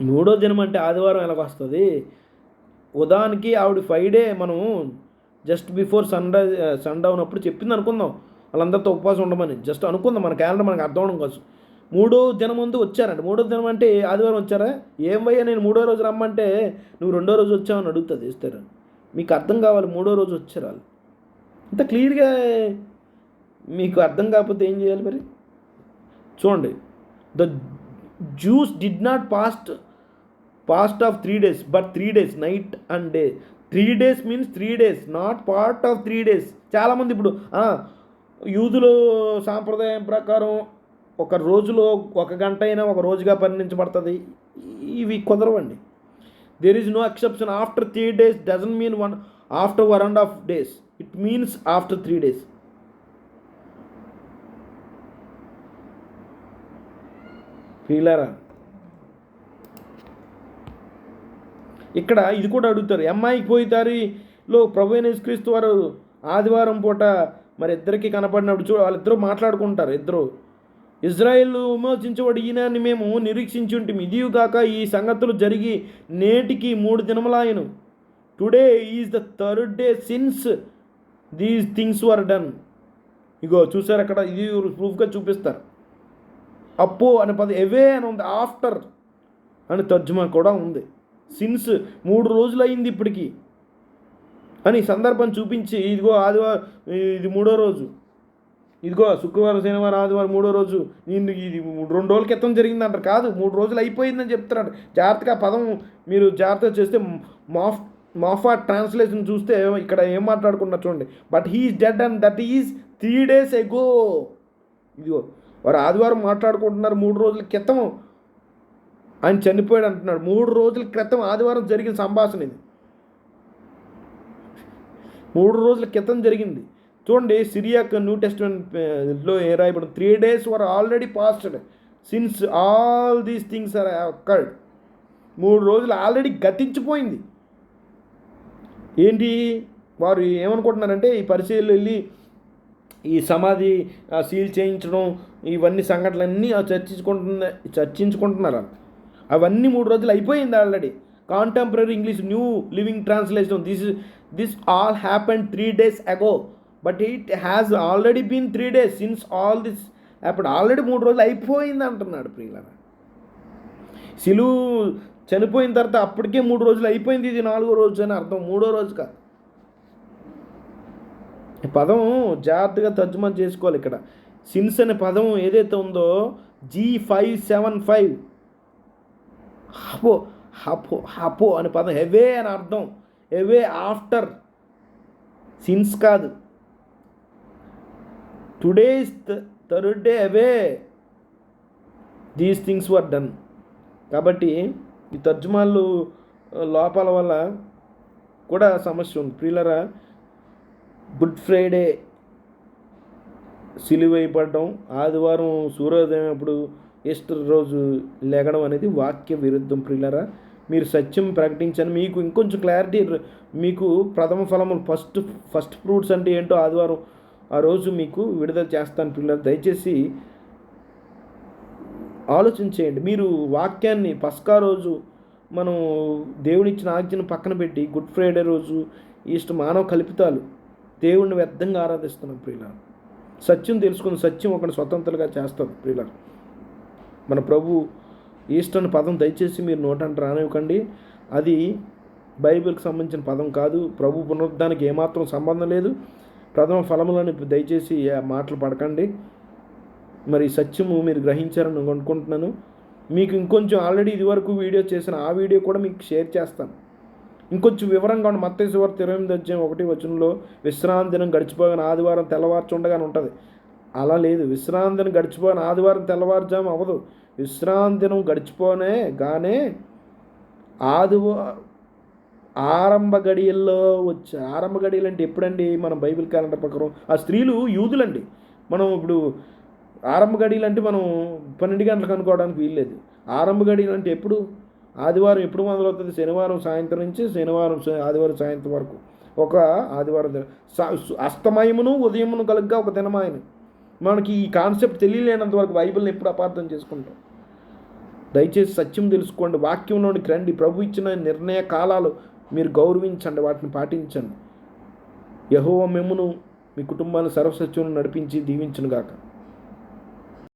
Speaker 1: 3వ దినం అంటే ఆదివారం ఎలాగ వస్తుంది? ఉదాహరణకి ఆవిడ ఫ్రైడే మనం జస్ట్ బిఫోర్ సన్డౌన్ అప్పుడు చెప్పింది అనుకుందాం, వాళ్ళందరితో ఉపవాసం ఉండమని. జస్ట్ అనుకుందాం, మన క్యాలెండర్ మనకు అర్థం అవడం కోసం. 3వ దినం ముందు వచ్చారంట. 3వ దినం అంటే ఆదివారం వచ్చారా? ఏం భయ్యా నేను 3వ రోజు రమ్మంటే నువ్వు 2వ రోజు వచ్చావని అడుగుతుంది ఇస్తారు. మీకు అర్థం కావాలి, 3వ రోజు వచ్చారు వాళ్ళు. ఇంత క్లియర్గా మీకు అర్థం కాకపోతే ఏం చేయాలి మరి? చూడండి, the juice did not past of 3 days but 3 days night and day. 3 days means 3 days, not part of 3 days. చాలామంది ఇప్పుడు యూదులు సాంప్రదాయం ప్రకారం ఒక రోజులో 1 గంట అయినా ఒక రోజుగా పరిగణించబడుతుంది. ఇవి కుదరవండి. There is no exception. After 3 days doesn't mean after 1.5 days. It means after 3 days. ప్రియులారా, ఇక్కడ ఇది కూడా అడుగుతారు. అమ్మాయికి పోయి దారిలో ప్రభువైన యేసుక్రీస్తు వారు ఆదివారం పూట మరి ఇద్దరికి కనపడినప్పుడు వాళ్ళిద్దరూ మాట్లాడుకుంటారు. ఇద్దరు ఇజ్రాయేల్ విమోచించబడి ఈయనని మేము నిరీక్షించుంటిమి, ఇదిగాక ఈ సంగతులు జరిగి నేటికి 3 దినములాయను. Today is the third day since these things were done. ఇగో చూసారు అక్కడ, ఇది ప్రూఫ్గా చూపిస్తారు. అప్పో అనే పదం, ఎవే అని ఉంది, ఆఫ్టర్ అని తర్జుమా కూడా ఉంది. సిన్స్ 3 రోజులు అయింది ఇప్పటికి అని సందర్భం చూపించి, ఇదిగో ఆదివారం ఇది 3వ రోజు, ఇదిగో శుక్రవారం శనివారం ఆదివారం 3వ రోజు, ఇది 2 రోజుల క్రితం జరిగింది అంటారు. కాదు, 3 రోజులు అయిపోయిందని చెప్తున్నాడు. జాగ్రత్తగా పదం మీరు జాగ్రత్తగా చేస్తే మాఫా ట్రాన్స్లేషన్ చూస్తే ఇక్కడ ఏం మాట్లాడుకున్నారు చూడండి. But he's dead and that is 3 days ago. ఇదిగో వారు ఆదివారం మాట్లాడుకుంటున్నారు, 3 రోజుల క్రితం ఆయన చనిపోయాడు అంటున్నాడు. 3 రోజుల క్రితం ఆదివారం జరిగిన సంభాషణ ఇది. 3 రోజుల క్రితం జరిగింది. చూడండి, సిరియాక్ న్యూ టెస్టమెంట్లో ఏ రాయబడింది? 3 days were already passed since all these things are occurred. 3 రోజులు ఆల్రెడీ గతించిపోయింది. ఏంటి వారు ఏమనుకుంటున్నారంటే, ఈ పరిశీలనలు వెళ్ళి ఈ సమాధి సీల్ చేయించడం, ఇవన్నీ సంఘటనలన్నీ చర్చించుకుంటున్నారు. అవన్నీ 3 రోజులు అయిపోయింది already. Contemporary English new living translation, this all happened 3 days ago but it has already been 3 days since all this happened. Already 3 రోజులు అయిపోయింది అంటున్నాడు. ప్రియులారా, సిలువు చనిపోయిన తర్వాత అప్పటికే 3 రోజులు అయిపోయింది, ఇది 4వ రోజు అని అర్థం, 3వ రోజు కాదు. ఈ పదం జాగ్రత్తగా తర్జుమా చేసుకోవాలి. ఇక్కడ సిన్స్ అనే పదం ఏదైతే ఉందో G575 హపో హపో హపో అనే పదం, హెవే అని అర్థం, హెవే ఆఫ్టర్, సిన్స్ కాదు. Today is third day away these things were done. కాబట్టి ఈ తర్జుమాలు లోపాల వల్ల కూడా సమస్య ఉంది ప్రియులరా. గుడ్ ఫ్రైడే సిలువైపడడం, ఆదివారం సూర్యోదయం అప్పుడు ఈస్టర్ రోజు లెగడం అనేది వాక్య విరుద్ధం ప్రియులరా. మీరు సత్యం ప్రకటించని మీకు ఇంకొంచెం క్లారిటీ, మీకు ప్రథమ ఫలములు ఫస్ట్ ఫ్రూట్స్ అంటే ఏంటో ఆదివారం ఆ రోజు మీకు విడుదల చేస్తాను పిల్లలు. దయచేసి ఆలోచించేయండి. మీరు వాక్యాన్ని పస్కా రోజు మనం దేవునిచ్చిన ఆజ్ఞను పక్కన పెట్టి గుడ్ ఫ్రైడే రోజు ఈస్టర్ మానవ కల్పితాలు దేవుణ్ణి వ్యర్థంగా ఆరాధిస్తున్నాం ప్రియులారు. సత్యం తెలుసుకుని సత్యం ఒకటి స్వతంత్రంగా చేస్తుంది ప్రియులారు. మన ప్రభు ఈస్టర్ అనే పదం దయచేసి మీరు నోటంట రానివ్వకండి. అది బైబిల్కి సంబంధించిన పదం కాదు. ప్రభు పునరుద్ధానికి ఏమాత్రం సంబంధం లేదు. ప్రథమ ఫలములను దయచేసి మాటలు పడకండి. మరి సత్యము మీరు గ్రహించారని నేను అనుకుంటున్నాను. మీకు ఇంకొంచెం ఆల్రెడీ ఇదివరకు వీడియో చేసిన ఆ వీడియో కూడా మీకు షేర్ చేస్తాను. ఇంకొంచెం వివరంగా ఉన్న మత్తయి సువార్త 28:1 విశ్రాంతి దినం గడిచిపోగానే ఆదివారం తెల్లవారుచుండగానే ఉంటుంది. అలా లేదు. విశ్రాంతి దినం గడిచిపోయిన ఆదివారం తెల్లవారుజాము అవ్వదు. విశ్రాంతి దినం గడిచిపోనే గానే ఆదివారం ఆరంభ గడియల్లో ఆరంభ గడియలు అంటే ఎప్పుడండి? మనం బైబిల్ క్యాలెండర్ ప్రకారం ఆ స్త్రీలు యూదులండి. మనం ఇప్పుడు ఆరంభ గడియలు అంటే మనం 12 గంటలకు అనుకోవడానికి వీల్లేదు. ఆరంభ గడియలు అంటే ఎప్పుడు? ఆదివారం ఎప్పుడు మొదలవుతుంది? శనివారం సాయంత్రం నుంచి ఆదివారం సాయంత్రం వరకు ఒక ఆదివారం అస్తమయమును ఉదయమును కలుగ్గా ఒక దినమాయన. మనకి ఈ కాన్సెప్ట్ తెలియలేనంత వరకు బైబిల్ని ఎప్పుడు అపార్థం చేసుకుంటాం. దయచేసి సత్యం తెలుసుకోండి, వాక్యంలోనికి రండి. ప్రభు ఇచ్చిన నిర్ణయ కాలాలు మీరు గౌరవించండి, వాటిని పాటించండి. యెహోవా మిమ్మును మీ కుటుంబాన్ని సర్వసత్యం నడిపించి దీవించును గాక.